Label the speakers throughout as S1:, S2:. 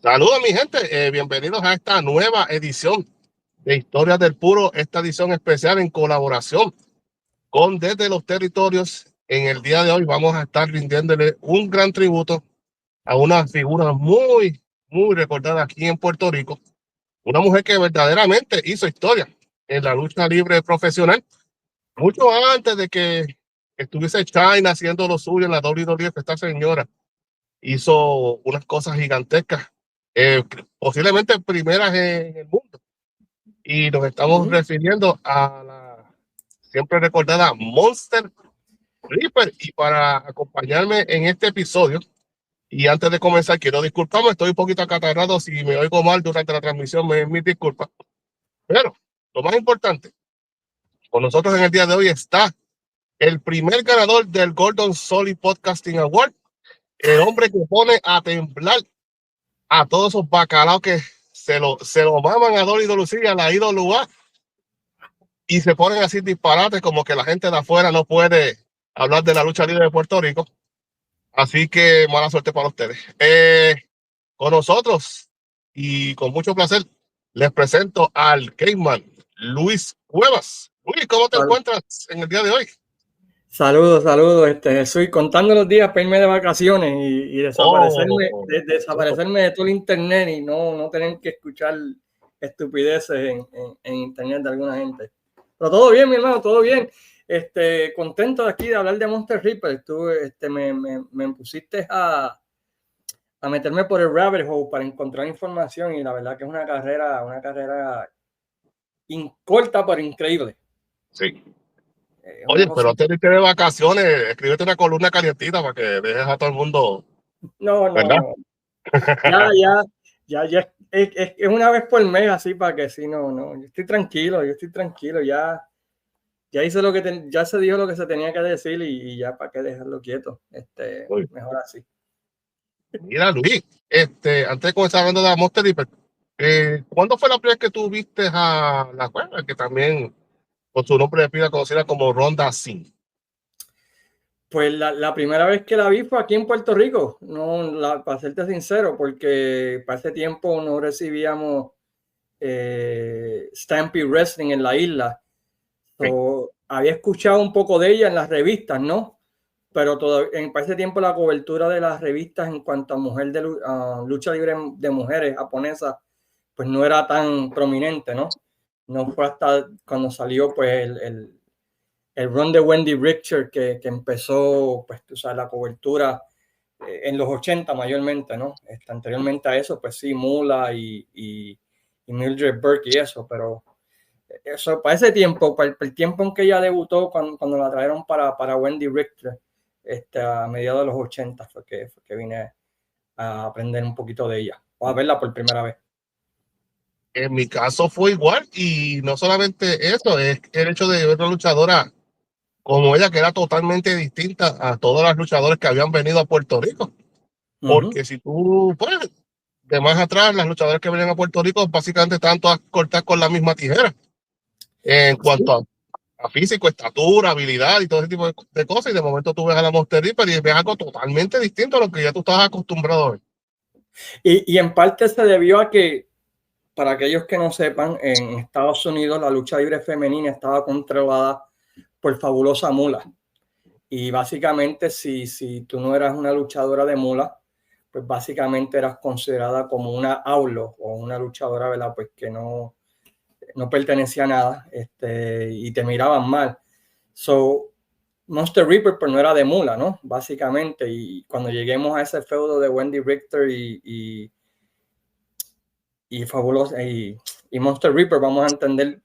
S1: Saludos mi gente, bienvenidos a esta nueva edición de Historias del Puro, esta edición especial en colaboración con Desde los Territorios. En el día de hoy vamos a estar rindiéndole un gran tributo a una figura muy recordada aquí en Puerto Rico, una mujer que verdaderamente hizo historia en la lucha libre profesional, mucho antes de que estuviese China haciendo lo suyo en la WWF. Esta señora hizo unas cosas gigantescas, eh, posiblemente primeras en el mundo. Y nos estamos refiriendo a la siempre recordada Monster Reaper. Y para acompañarme en este episodio, y antes de comenzar, quiero disculparme, estoy un poquito acatarrado. Si me oigo mal durante la transmisión, mis disculpas. Pero lo más importante, con nosotros en el día de hoy está el primer ganador del Golden Solid Podcasting Award, el hombre que pone a temblar a todos esos bacalaos que se lo maman a Dolly Lucía, la IWA, y se ponen así disparates como que la gente de afuera no puede hablar de la lucha libre de Puerto Rico. Así que mala suerte para ustedes. Con nosotros y con mucho placer les presento al Caveman, Luis Cuevas. Luis, ¿cómo te encuentras en el día de hoy?
S2: Saludos, estoy contando los días para irme de vacaciones y desaparecerme de todo el internet y no tener que escuchar estupideces en internet de alguna gente. Pero todo bien, mi hermano, todo bien. Contento de aquí de hablar de Monster Reaper. Me pusiste a meterme por el rabbit hole para encontrar información y la verdad que es una carrera corta pero increíble.
S1: Sí. Oye, pero antes de irte de vacaciones, escríbete una columna calientita para que dejes a todo el mundo.
S2: No. Ya. Es una vez por mes, así para que sí, no. Yo estoy tranquilo, ya hice ya se dijo lo que se tenía que decir y ya para qué dejarlo quieto. Mejor así.
S1: Mira, Luis, antes de comenzar hablando de la Monster Reaper, ¿cuándo fue la primera vez que tú viste a la cueva, que también con su nombre de pila conocida como Ronda Sin?
S2: Pues la primera vez que la vi fue aquí en Puerto Rico, para serte sincero, porque para ese tiempo no recibíamos Stampede Wrestling en la isla. Había escuchado un poco de ella en las revistas, ¿no? Pero para ese tiempo la cobertura de las revistas en cuanto a lucha libre de mujeres japonesas, pues no era tan prominente, ¿no? No fue hasta cuando salió pues el run de Wendy Richter que empezó, pues tú sabes, la cobertura en los 80 mayormente, ¿no? Anteriormente a eso, pues sí, Moolah y Mildred Burke y eso, pero eso para ese tiempo, para el tiempo en que ella debutó, cuando la trajeron para Wendy Richter, a mediados de los 80 fue que vine a aprender un poquito de ella, o a verla por primera vez.
S1: En mi caso fue igual, y no solamente eso, es el hecho de ver una luchadora como ella, que era totalmente distinta a todas las luchadoras que habían venido a Puerto Rico. Porque si tú, pues, de más atrás, las luchadoras que venían a Puerto Rico básicamente estaban todas cortadas con la misma tijera en cuanto a físico, estatura, habilidad y todo ese tipo de cosas. Y de momento tú ves a la Monster Reaper y ves algo totalmente distinto a lo que ya tú estabas acostumbrado a ver.
S2: Y en parte se debió a que, para aquellos que no sepan, en Estados Unidos la lucha libre femenina estaba controlada por Fabulosa Moolah. Y básicamente si tú no eras una luchadora de Moolah, pues básicamente eras considerada como una outlaw o una luchadora, ¿verdad? Pues que no pertenecía a nada, y te miraban mal. So, Monster Reaper pues no era de Moolah, ¿no? Básicamente, y cuando lleguemos a ese feudo de Wendy Richter y Fabulosa y Monster Reaper, vamos a entender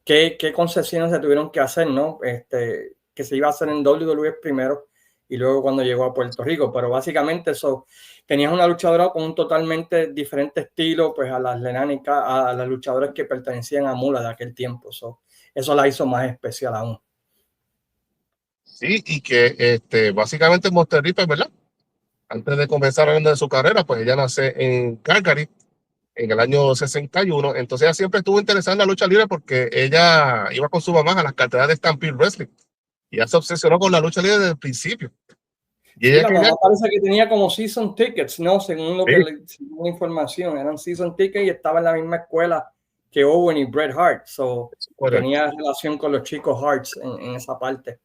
S2: qué concesiones se tuvieron que hacer, ¿no? Que se iba a hacer en WWE primero y luego cuando llegó a Puerto Rico, pero básicamente eso, tenías una luchadora con un totalmente diferente estilo, pues a las lenánicas, a las luchadoras que pertenecían a Moolah de aquel tiempo, eso la hizo más especial aún.
S1: Sí, y que básicamente Monster Reaper, ¿verdad? Antes de comenzar hablando de su carrera, pues ella nace en Calgary en el año 61. Entonces ella siempre estuvo interesada en la lucha libre porque ella iba con su mamá a las carteleras de Stampede Wrestling. Y ella se obsesionó con la lucha libre desde el principio. Y
S2: Sí,
S1: ella
S2: la
S1: quería,
S2: mamá parece que tenía como season tickets, ¿no? Según lo que según la información, eran season tickets y estaba en la misma escuela que Owen y Bret Hart. So, tenía relación con los chicos Harts en esa parte.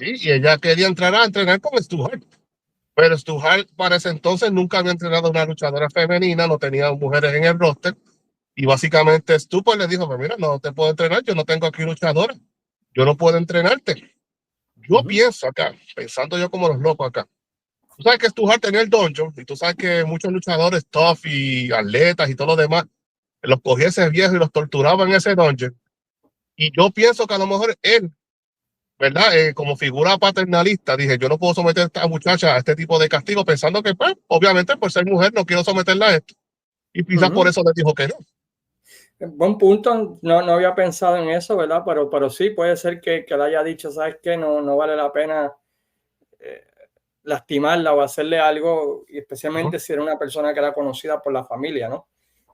S1: sí, y ella quería entrar a entrenar con Stu Hart. Pero Stu Hart para ese entonces nunca había entrenado a una luchadora femenina, no tenía mujeres en el roster. Y básicamente Stu pues le dijo, pues mira, no te puedo entrenar, yo no tengo aquí luchadora, yo no puedo entrenarte. Yo pienso acá, pensando yo como los locos acá. Tú sabes que Stu Hart tenía el dojo y tú sabes que muchos luchadores tough y atletas y todo lo demás, los cogía ese viejo y los torturaba en ese dojo. Y yo pienso que a lo mejor él, ¿verdad? Como figura paternalista, dije, yo no puedo someter a esta muchacha a este tipo de castigo pensando que, pues, obviamente por ser mujer no quiero someterla a esto. Y quizás por eso le dijo que no.
S2: Buen punto, no había pensado en eso, ¿verdad? Pero sí, puede ser que le haya dicho, ¿sabes qué? No vale la pena lastimarla o hacerle algo, y especialmente si era una persona que era conocida por la familia, ¿no?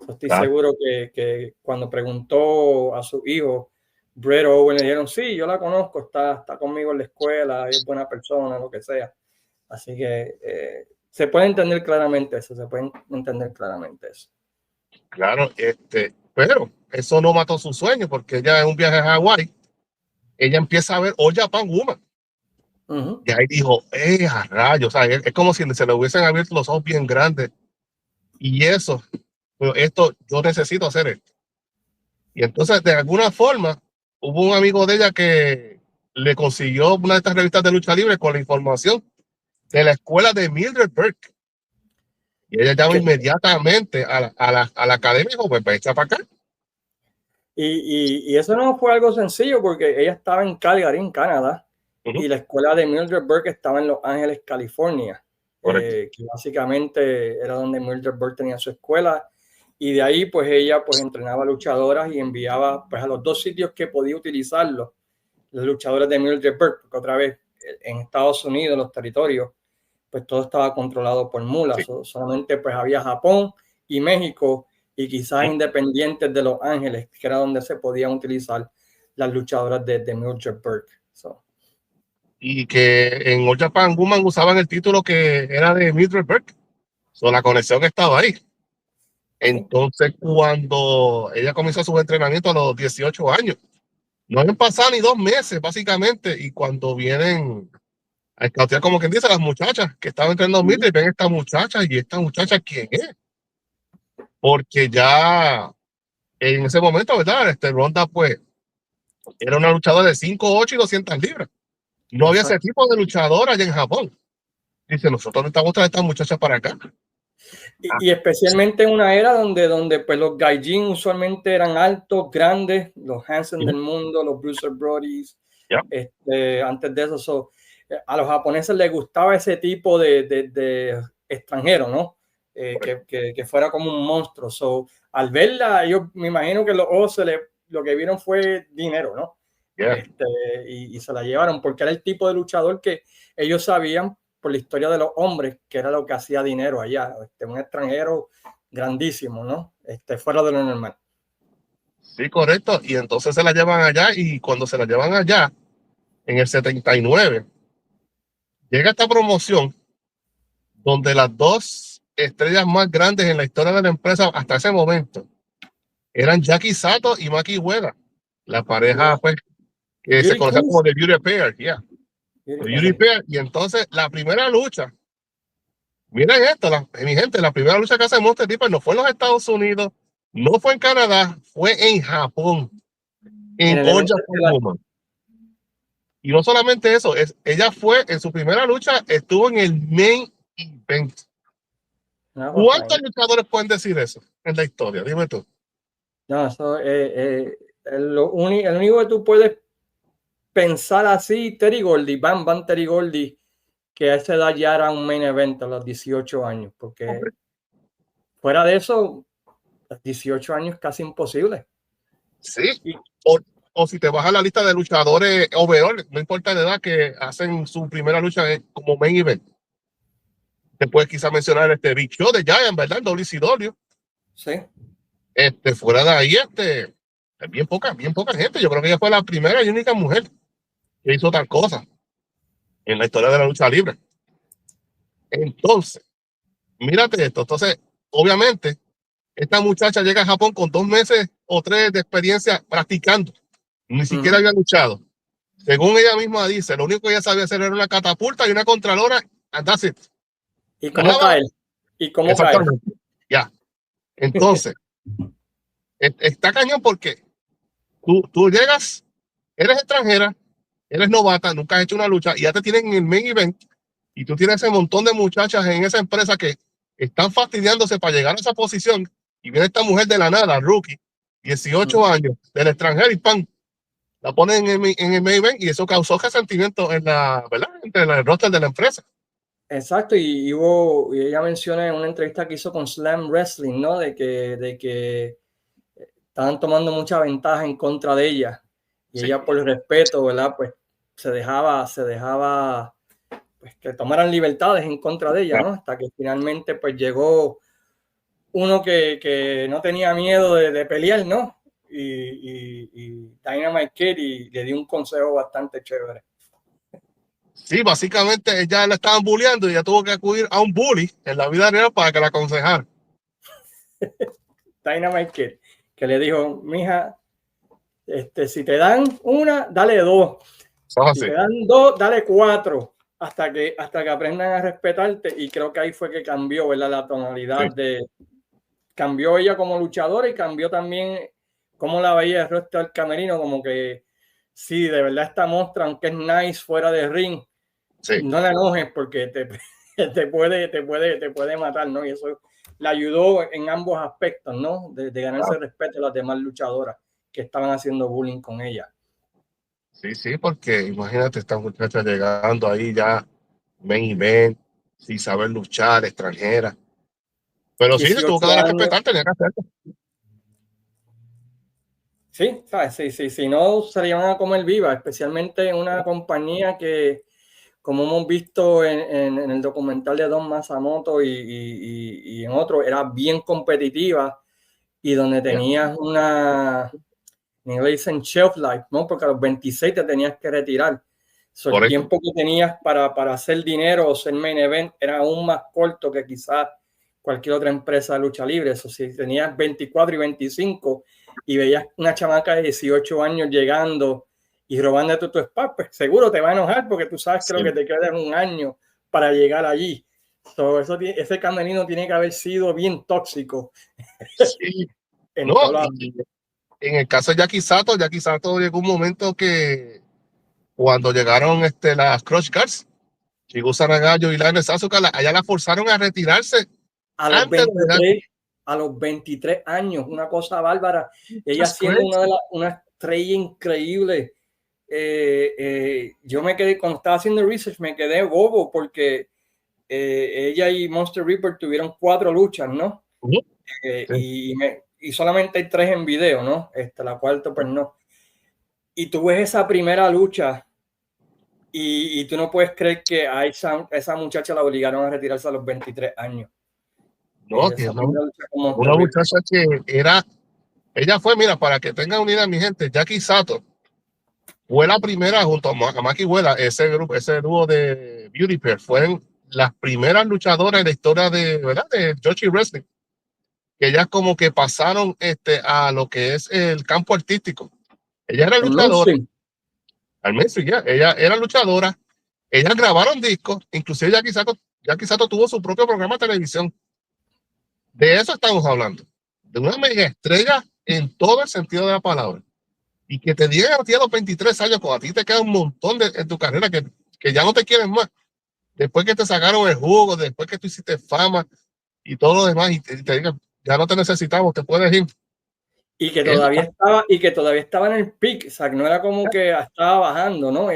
S2: Estoy seguro que cuando preguntó a su hijo, Bret Owen, le dijeron, sí, yo la conozco, está conmigo en la escuela, es buena persona, lo que sea. Así que se puede entender claramente eso,
S1: Claro, pero eso no mató su sueño porque ella en un viaje a Hawái, ella empieza a ver All Japan Woman. Y ahí dijo, a rayos, o sea, es como si se le hubiesen abierto los ojos bien grandes. Y eso, pero esto, yo necesito hacer esto. Y entonces, de alguna forma, hubo un amigo de ella que le consiguió una de estas revistas de lucha libre con la información de la escuela de Mildred Burke. Y ella llama inmediatamente a la academia y dijo, pues echa para acá.
S2: Y eso no fue algo sencillo porque ella estaba en Calgary, en Canadá, y la escuela de Mildred Burke estaba en Los Ángeles, California, que básicamente era donde Mildred Burke tenía su escuela. Y de ahí, pues ella pues entrenaba luchadoras y enviaba pues a los dos sitios que podía utilizarlo, los luchadores de Mildred Burke, porque otra vez en Estados Unidos, los territorios, pues todo estaba controlado por mulas. Solamente pues había Japón y México y quizás independientes de Los Ángeles, que era donde se podían utilizar las luchadoras de Mildred Burke.
S1: Y que en All Japan Woman usaban el título que era de Mildred Burke. La conexión estaba ahí. Entonces, cuando ella comenzó su entrenamiento a los 18 años, no habían pasado ni 2 meses, básicamente, y cuando vienen a escautear, como quien dice, las muchachas que estaban entrenando Mildred, ven esta muchacha, y esta muchacha, ¿quién es? Porque ya en ese momento, ¿verdad? Ronda, pues, era una luchadora de 5'8" y 200 libras. No había ese tipo de luchadora allá en Japón. Dice, nosotros necesitamos traer a esta muchacha para acá.
S2: Y especialmente en una era donde pues los gaijin usualmente eran altos, grandes, los Hansen del mundo, los Bruiser Brodies. Antes de eso, a los japoneses les gustaba ese tipo de extranjero, ¿no? Que fuera como un monstruo. Al verla, yo me imagino que los ojos lo que vieron fue dinero, ¿no? Y se la llevaron porque era el tipo de luchador que ellos sabían por la historia de los hombres, que era lo que hacía dinero allá, un extranjero grandísimo, ¿no? Fuera de lo normal.
S1: Sí, correcto. Y entonces se la llevan allá, y cuando se la llevan allá, en el 79, llega esta promoción donde las dos estrellas más grandes en la historia de la empresa hasta ese momento eran Jackie Sato y Maki Ueda, la pareja pues, que se conocía como The Beauty Pair. The Beauty Pair. Y entonces la primera lucha, miren esto, mi gente, la primera lucha que hace Monster Deeper no fue en los Estados Unidos, no fue en Canadá, fue en Japón, en All Japan Woman. Y no solamente eso, ella fue en su primera lucha, estuvo en el main event. ¿Cuántos luchadores pueden decir eso en la historia? Dime tú.
S2: No, eso el único que tú puedes pensar así, Terry Gordy, Bam Terry Gordy, que a esa edad ya era un main event a los 18 años, porque fuera de eso, a 18 años casi imposible.
S1: Sí, o si te vas a la lista de luchadores overall, no importa la edad, que hacen su primera lucha como main event. Te puedes quizá mencionar Big Show de Giant, ¿verdad? WCW.
S2: Sí.
S1: Fuera de ahí, bien poca gente. Yo creo que ella fue la primera y única mujer que hizo tal cosa en la historia de la lucha libre. Entonces, mírate esto. Entonces, obviamente, esta muchacha llega a Japón con 2 meses o 3 de experiencia practicando. Ni siquiera había luchado. Según ella misma dice, lo único que ella sabía hacer era una catapulta y una contralora, and that's it.
S2: ¿Y cómo caer? ¿Y cómo caer?
S1: Exactamente. Ya. Entonces, está cañón porque tú llegas, eres extranjera, eres novata, nunca has hecho una lucha y ya te tienen en el main event y tú tienes ese montón de muchachas en esa empresa que están fastidiándose para llegar a esa posición y viene esta mujer de la nada, rookie, 18 años, del extranjero y pan, la ponen en el main event y eso causó resentimiento en la, ¿verdad? Entre el roster de la empresa.
S2: Exacto, y ella menciona en una entrevista que hizo con Slam Wrestling, ¿no? De que estaban tomando mucha ventaja en contra de ella. Y ella, por el respeto, ¿verdad? Pues se dejaba pues, que tomaran libertades en contra de ella, ¿no? Hasta que finalmente pues llegó uno que no tenía miedo de pelear, ¿no? Y Dynamite Kid y le dio un consejo bastante chévere.
S1: Sí, básicamente ella la estaban bulleando y ella tuvo que acudir a un bully en la vida real para que la aconsejara.
S2: Dynamite Kid, que le dijo, mija, si te dan una, dale 2. Si te dan 2, dale 4. Hasta que aprendan a respetarte. Y creo que ahí fue que cambió, ¿verdad? La tonalidad cambió ella como luchadora y cambió también cómo la veía el resto del camerino, como que sí, de verdad esta monstruo, aunque es nice fuera de ring, no la enojes porque te puede matar, ¿no? Y eso le ayudó en ambos aspectos, ¿no? De ganarse el respeto de las demás luchadoras que estaban haciendo bullying con ella.
S1: Sí, porque imagínate esta muchacha llegando ahí ya main event, sin saber luchar, extranjera. Pero sí, se tuvo que dar a respetar, tenía que hacerlo.
S2: Sí, ¿sabes? Sí, no se le iban a comer viva, especialmente en una compañía que, como hemos visto en el documental de Don Masamoto y en otro, era bien competitiva y donde tenías una, en inglés dicen shelf life, ¿no? Porque a los 26 te tenías que retirar. So, el tiempo que tenías para hacer dinero o ser main event era aún más corto que quizás cualquier otra empresa de lucha libre. Eso, si tenías 24 y 25 y veías una chamaca de 18 años llegando y robando tu spot, pues seguro te va a enojar porque tú sabes que lo que te queda es un año para llegar allí. So, ese camerino tiene que haber sido bien tóxico.
S1: Sí.
S2: En
S1: No,
S2: toda
S1: en el caso de Jackie Sato llegó un momento que cuando llegaron las Crush Cards, Chigusa Nagayo y Lana Sasuka, allá la forzaron a retirarse
S2: a los
S1: antes
S2: 23, a los 23 años, una cosa bárbara. Ella siendo una estrella increíble. Yo me quedé, cuando estaba haciendo research, me quedé bobo porque ella y Monster Reaper tuvieron 4 luchas, ¿no? Y solamente hay 3 en video, ¿no? La cuarta, pues no. Y tú ves esa primera lucha y tú no puedes creer que a esa muchacha la obligaron a retirarse a los 23 años.
S1: No, que una muchacha que ella fue, mira, para que tengan unida mi gente, Jackie Sato fue la primera junto a Maki Ueda, ese dúo de Beauty Pair, fueron las primeras luchadoras en la historia ¿verdad? De Joshi Wrestling, que ellas como que pasaron a lo que es el campo artístico. Ella era luchadora, al mainstream, ya, ella era luchadora, ellas grabaron discos, inclusive Jackie Sato tuvo su propio programa de televisión. De eso estamos hablando, de una mega estrella en todo el sentido de la palabra. Y que te digan a ti a los 23 años, cuando a ti te queda un montón en tu carrera que ya no te quieren más, después que te sacaron el jugo, después que tú hiciste fama y todo lo demás, y te digan, ya no te necesitamos, te puedes ir.
S2: Y que todavía estaba en el peak, o sea, que no era como que estaba bajando, ¿no?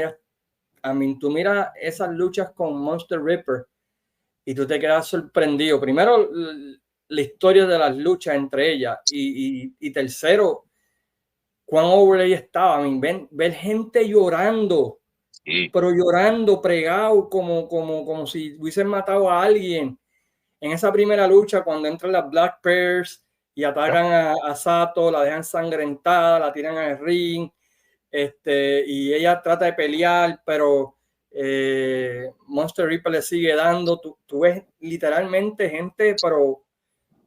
S2: Tú miras esas luchas con Monster Ripper y tú te quedas sorprendido. Primero, la historia de las luchas entre ellas y tercero, cuán overlay estaba. Ver gente llorando, pero llorando, pregado, como si hubiesen matado a alguien. En esa primera lucha, cuando entran las Black Bears y atacan a Sato, la dejan sangrentada, la tiran al ring, y ella trata de pelear, pero Monster Reaper le sigue dando. Tú ves literalmente gente, pero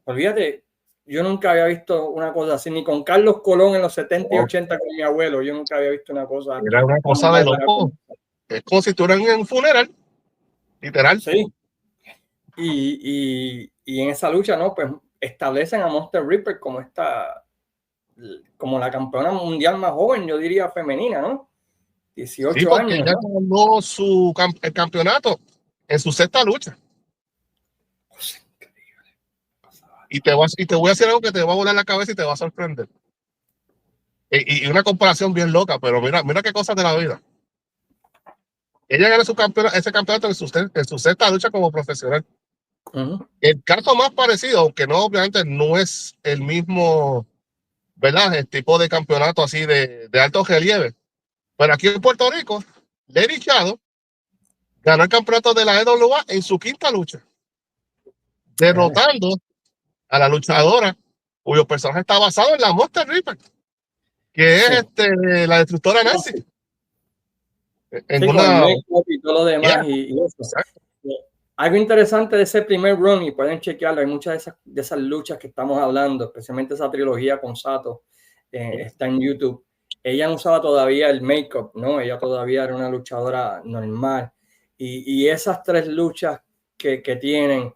S2: olvídate, yo nunca había visto una cosa así, ni con Carlos Colón en los 70 y 80 con mi abuelo, yo nunca había visto una cosa.
S1: Era una cosa de loco. Es como si estuvieran en un funeral, literal.
S2: Sí. Y en esa lucha, ¿no? Pues establecen a Monster Reaper como la campeona mundial más joven, yo diría femenina, ¿no? 18
S1: sí, porque
S2: años.
S1: ella
S2: ¿no?
S1: ganó el campeonato en su sexta lucha.
S2: Pues, increíble.
S1: Y te voy a decir algo que te va a volar la cabeza y te va a sorprender. Y una comparación bien loca, pero mira qué cosas de la vida. Ella ganó ese campeonato en su sexta lucha como profesional. El caso más parecido, aunque no, obviamente no es el mismo, ¿verdad? El tipo de campeonato así de alto relieve. Pero aquí en Puerto Rico, Lady Shadow ganó el campeonato de la EWA en su quinta lucha, derrotando a la luchadora cuyo personaje está basado en la Monster Reaper, que es la destructora Nancy. En
S2: sí,
S1: una...
S2: con el make-up y todo lo demás.
S1: Yeah.
S2: Y eso. Algo interesante de ese primer run, y pueden chequearlo, hay muchas de esas luchas que estamos hablando, especialmente esa trilogía con Sato, está en YouTube. Ella no usaba todavía el make-up, ¿no? Ella todavía era una luchadora normal. Y esas tres luchas que tienen,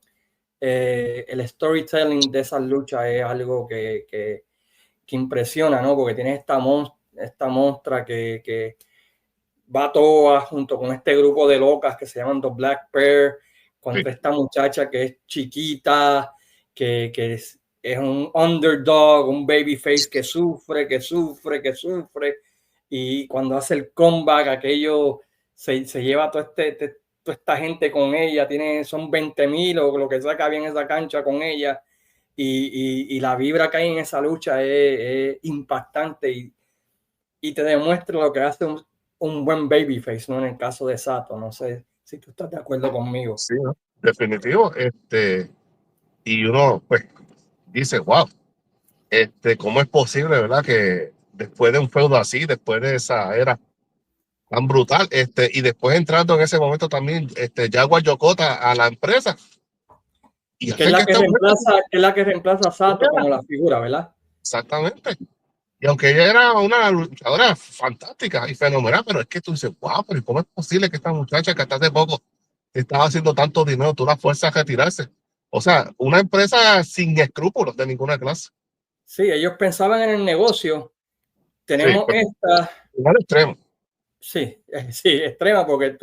S2: el storytelling de esas luchas es algo que impresiona, ¿no? Porque tiene esta monstra que va toda junto con este grupo de locas que se llaman The Black Pearl, contra esta muchacha que es chiquita, que es un underdog, un babyface que sufre, y cuando hace el comeback, aquello se lleva a toda esta gente con ella, son 20,000 o lo que sea que había en esa cancha con ella, y la vibra que hay en esa lucha es impactante y te demuestra lo que hace un buen babyface, ¿no? En el caso de Sato, no sé si tú estás de acuerdo conmigo.
S1: Sí, ¿no? Definitivo. Y uno, pues, dice, wow, ¿cómo es posible, verdad? Que después de un feudo así, después de esa era tan brutal, y después entrando en ese momento también, Jaguar Yokota a la empresa. Y
S2: Que es
S1: hace que
S2: la que reemplaza a Sato como la figura, ¿verdad?
S1: Exactamente. Y aunque ella era una luchadora fantástica y fenomenal, pero es que tú dices, wow, pero ¿cómo es posible que esta muchacha que hasta hace poco estaba haciendo tanto dinero, tú la fuerzas a retirarse? O sea, una empresa sin escrúpulos de ninguna clase.
S2: Sí, ellos pensaban en el negocio. Tenemos
S1: Sí,
S2: esta,
S1: al extremo.
S2: sí, extrema, porque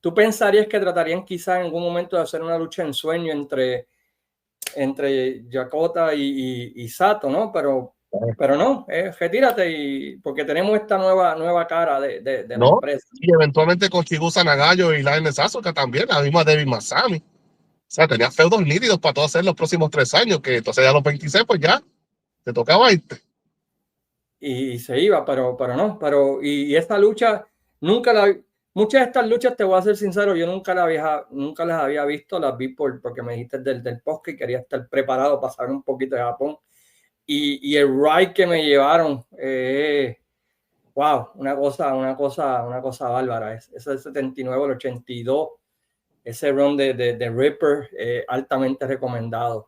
S2: tú pensarías que tratarían quizá en algún momento de hacer una lucha en sueño entre Yokota y Sato, ¿no? Pero no, retírate porque tenemos esta nueva cara de la
S1: ¿No?
S2: empresa.
S1: Y eventualmente con Chigusa Nagayo y Laine Sasuke también, la misma Devi Masami. O sea, tenía feudos nítidos para todo hacer los próximos 3 años, que entonces ya a los 26, pues ya te tocaba irte.
S2: Y se iba, pero no, y esta lucha, muchas de estas luchas, te voy a ser sincero, yo nunca las había visto, las vi porque me dijiste del podcast y quería estar preparado para saber un poquito de Japón. Y el ride que me llevaron, wow, una cosa bárbara. Ese del 79 al 82, ese run de Ripper, altamente recomendado.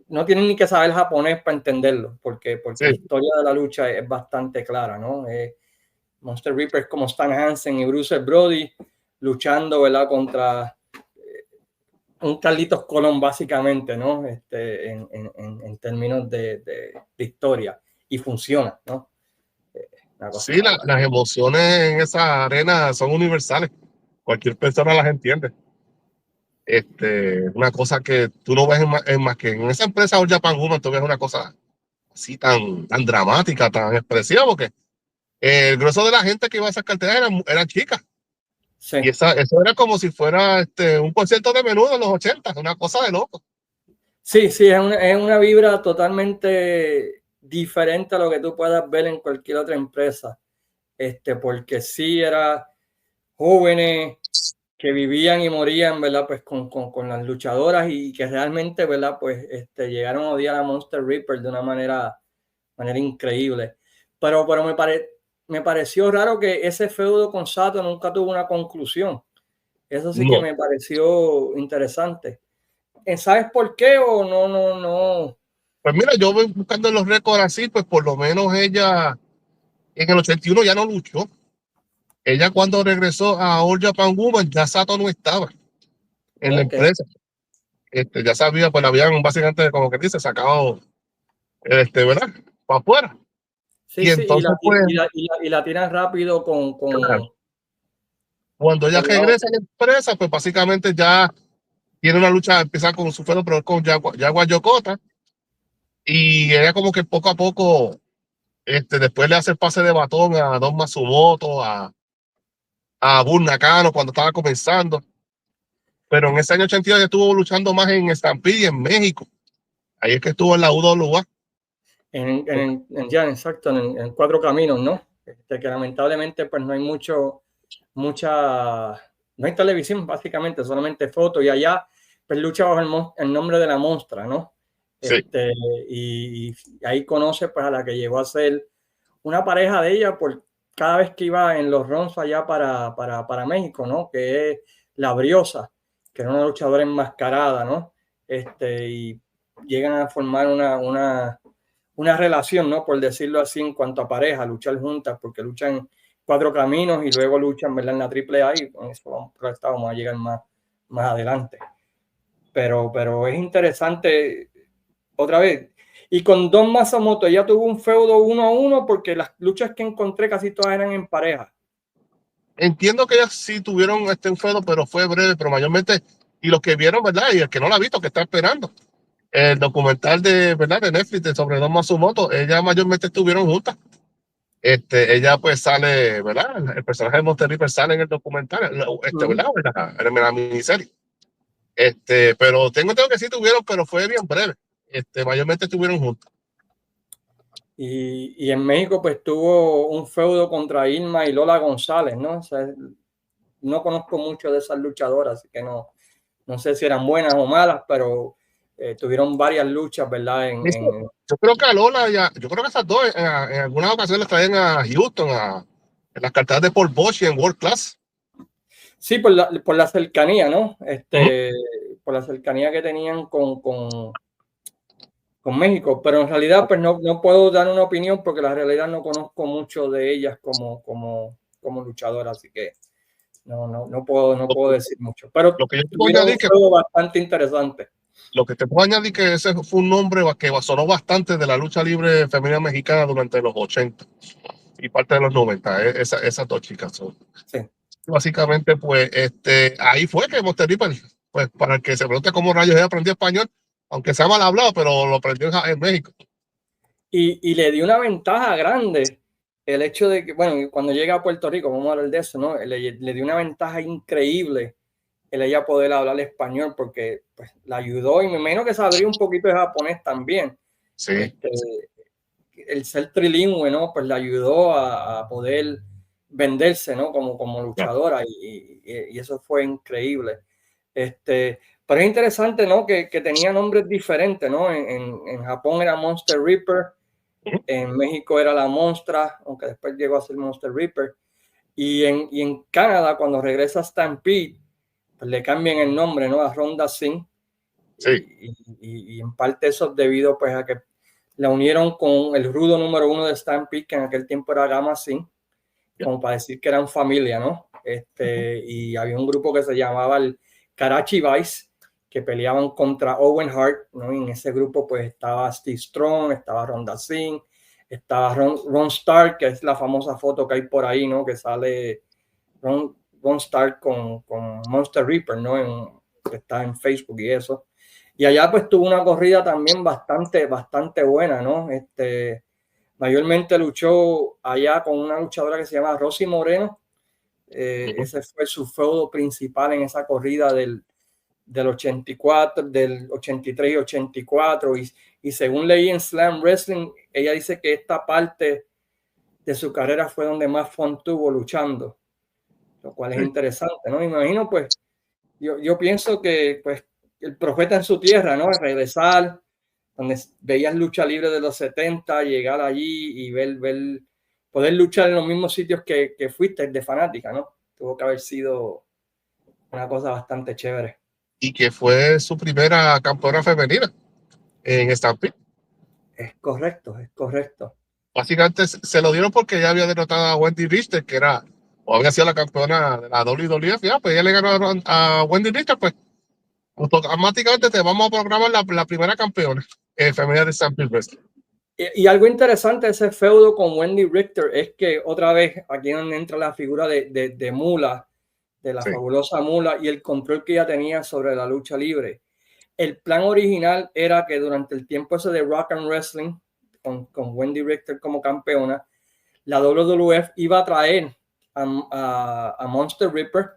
S2: No tienen ni que saber japonés para entenderlo, porque
S1: Sí.
S2: la historia de la lucha es bastante clara, ¿no? Monster Reaper es como Stan Hansen y Bruce Brody luchando, ¿verdad? Contra un Carlitos Colón, básicamente, ¿no? En términos de historia. Y funciona, ¿no?
S1: Sí, las emociones en esa arena son universales. Cualquier persona las entiende. Una cosa que tú no ves más que en esa empresa All Japan Woman, tú ves una cosa así tan dramática, tan expresiva, porque el grueso de la gente que iba a esas carteras eran chicas.
S2: Sí.
S1: Y eso era como si fuera un concierto de Menudo en los 80, una cosa de loco.
S2: Sí, es una vibra totalmente diferente a lo que tú puedas ver en cualquier otra empresa. Porque sí era jóvenes que vivían y morían, ¿verdad? Pues con las luchadoras y que realmente, ¿verdad? Pues llegaron a odiar a Monster Reaper de una manera increíble. Pero me pareció raro que ese feudo con Sato nunca tuvo una conclusión. Eso sí que me pareció interesante. ¿Sabes por qué o no?
S1: Pues mira, yo voy buscando los récords así, pues por lo menos ella en el 81 ya no luchó. Ella cuando regresó a All Japan Woman, ya Sato no estaba en la empresa. Ya sabía, pues la habían básicamente, como que dice, sacado, ¿verdad? Para afuera.
S2: Sí,
S1: Y
S2: sí,
S1: entonces, pues,
S2: y la tiran rápido
S1: claro, cuando ella regresa a la empresa, pues básicamente ya tiene una lucha, empieza con su feudo, pero con Yagua Yokota. Y ella como que poco a poco, después le hace el pase de batón a Don Matsumoto, a Bull Nakano cuando estaba comenzando. Pero en ese año 82 ella estuvo luchando más en Stampede y en México. Ahí es que estuvo en la UWA.
S2: Ya, exacto, en Cuatro Caminos, ¿no? Que lamentablemente pues no hay no hay televisión básicamente, solamente fotos y allá pues lucha bajo el nombre de la Monstra, ¿no?
S1: Sí.
S2: Y ahí conoce pues a la que llegó a ser una pareja de ella por cada vez que iba en los runs allá para México, ¿no? Que es la Briosa, que era una luchadora enmascarada, ¿no? Y llegan a formar una relación, ¿no? Por decirlo así, en cuanto a pareja, luchar juntas, porque luchan Cuatro Caminos y luego luchan, ¿verdad? En la AAA y con eso vamos a llegar más adelante. Pero es interesante, otra vez, y con Don Matsumoto ella tuvo un feudo 1-1 porque las luchas que encontré casi todas eran en pareja.
S1: Entiendo que ellas sí tuvieron un feudo, pero fue breve, pero mayormente, y los que vieron, ¿verdad? Y el que no la ha visto, que está esperando, el documental ¿verdad? De Netflix sobre Don Matsumoto, ellas mayormente estuvieron juntas. Ella pues sale, ¿verdad? El personaje de Monster Reaper sale en el documental, ¿verdad? En la miniserie. Pero tengo que sí tuvieron, pero fue bien breve. Mayormente estuvieron juntos.
S2: Y en México pues tuvo un feudo contra Irma y Lola González, ¿no? O sea, no conozco mucho de esas luchadoras, así que no sé si eran buenas o malas, pero tuvieron varias luchas, ¿verdad?
S1: Yo creo que a Lola, yo creo que esas dos en algunas ocasiones traían a Houston, en las cartas de Paul Bosch y en World Class.
S2: Sí, por la cercanía, ¿no? Por la cercanía que tenían con México, pero en realidad pues no puedo dar una opinión porque la realidad no conozco mucho de ellas como luchadoras, así que no puedo decir mucho, pero
S1: Lo que yo te puedo
S2: tuvieron un
S1: añadir
S2: juego bastante interesante.
S1: Lo que te puedo añadir que ese fue un nombre que sonó bastante de la lucha libre femenina mexicana durante los 80 y parte de los 90, esas dos chicas son.
S2: Sí.
S1: Básicamente, pues, ahí fue que Monster Reaper, pues, para el que se pregunte cómo rayos ella aprendió español, aunque sea mal hablado, pero lo aprendió en México.
S2: Y le dio una ventaja grande el hecho de que, bueno, cuando llega a Puerto Rico, vamos a hablar de eso, ¿no? Le dio una ventaja increíble el ella poder hablar español porque pues, la ayudó y me imagino que sabría un poquito de japonés también.
S1: Sí.
S2: El ser trilingüe, ¿no? Pues le ayudó a poder venderse, ¿no? Como luchadora y eso fue increíble. Pero es interesante, ¿no? Que tenía nombres diferentes, ¿no? En Japón era Monster Reaper, en México era la Monstra, aunque después llegó a ser Monster Reaper. Y en Canadá, cuando regresa Stampede, pues le cambian el nombre, ¿no? A Ronda Singh.
S1: Sí.
S2: Y en parte eso es debido pues a que la unieron con el rudo número 1 de Stampede, que en aquel tiempo era Gama Singh, como para decir que eran familia, ¿no? Y había un grupo que se llamaba el Karachi Vice, que peleaban contra Owen Hart, ¿no? Y en ese grupo pues estaba Steve Strong, estaba Ronda Singh, estaba Ron Stark, que es la famosa foto que hay por ahí, ¿no? Que sale Ron Stark con Monster Reaper, ¿no? Que está en Facebook y eso. Y allá pues tuvo una corrida también bastante buena, ¿no? Mayormente luchó allá con una luchadora que se llama Rosy Moreno. Ese fue su feudo principal en esa corrida del 84, del 83 y 84. Y según leí en Slam Wrestling, ella dice que esta parte de su carrera fue donde más fun tuvo luchando, lo cual es interesante, ¿no? Me imagino, pues, yo pienso que, pues, el profeta en su tierra, ¿no? Regresar, donde veías lucha libre de los 70, llegar allí y ver poder luchar en los mismos sitios que fuiste de fanática, ¿no? Tuvo que haber sido una cosa bastante chévere.
S1: Y que fue su primera campeona femenina en Stampede.
S2: Es correcto, es correcto.
S1: Básicamente se lo dieron porque ella había derrotado a Wendy Richter, que era, o había sido la campeona de la WWF, ya, pues ella le ganó a Wendy Richter, pues automáticamente te vamos a programar la primera campeona femenina de Stampede Wrestling.
S2: Y algo interesante de ese feudo con Wendy Richter es que otra vez aquí donde entra la figura de Moolah, de la fabulosa Moolah, y el control que ella tenía sobre la lucha libre. El plan original era que durante el tiempo ese de Rock and Wrestling, con Wendy Richter como campeona, la WWF iba a traer a Monster Ripper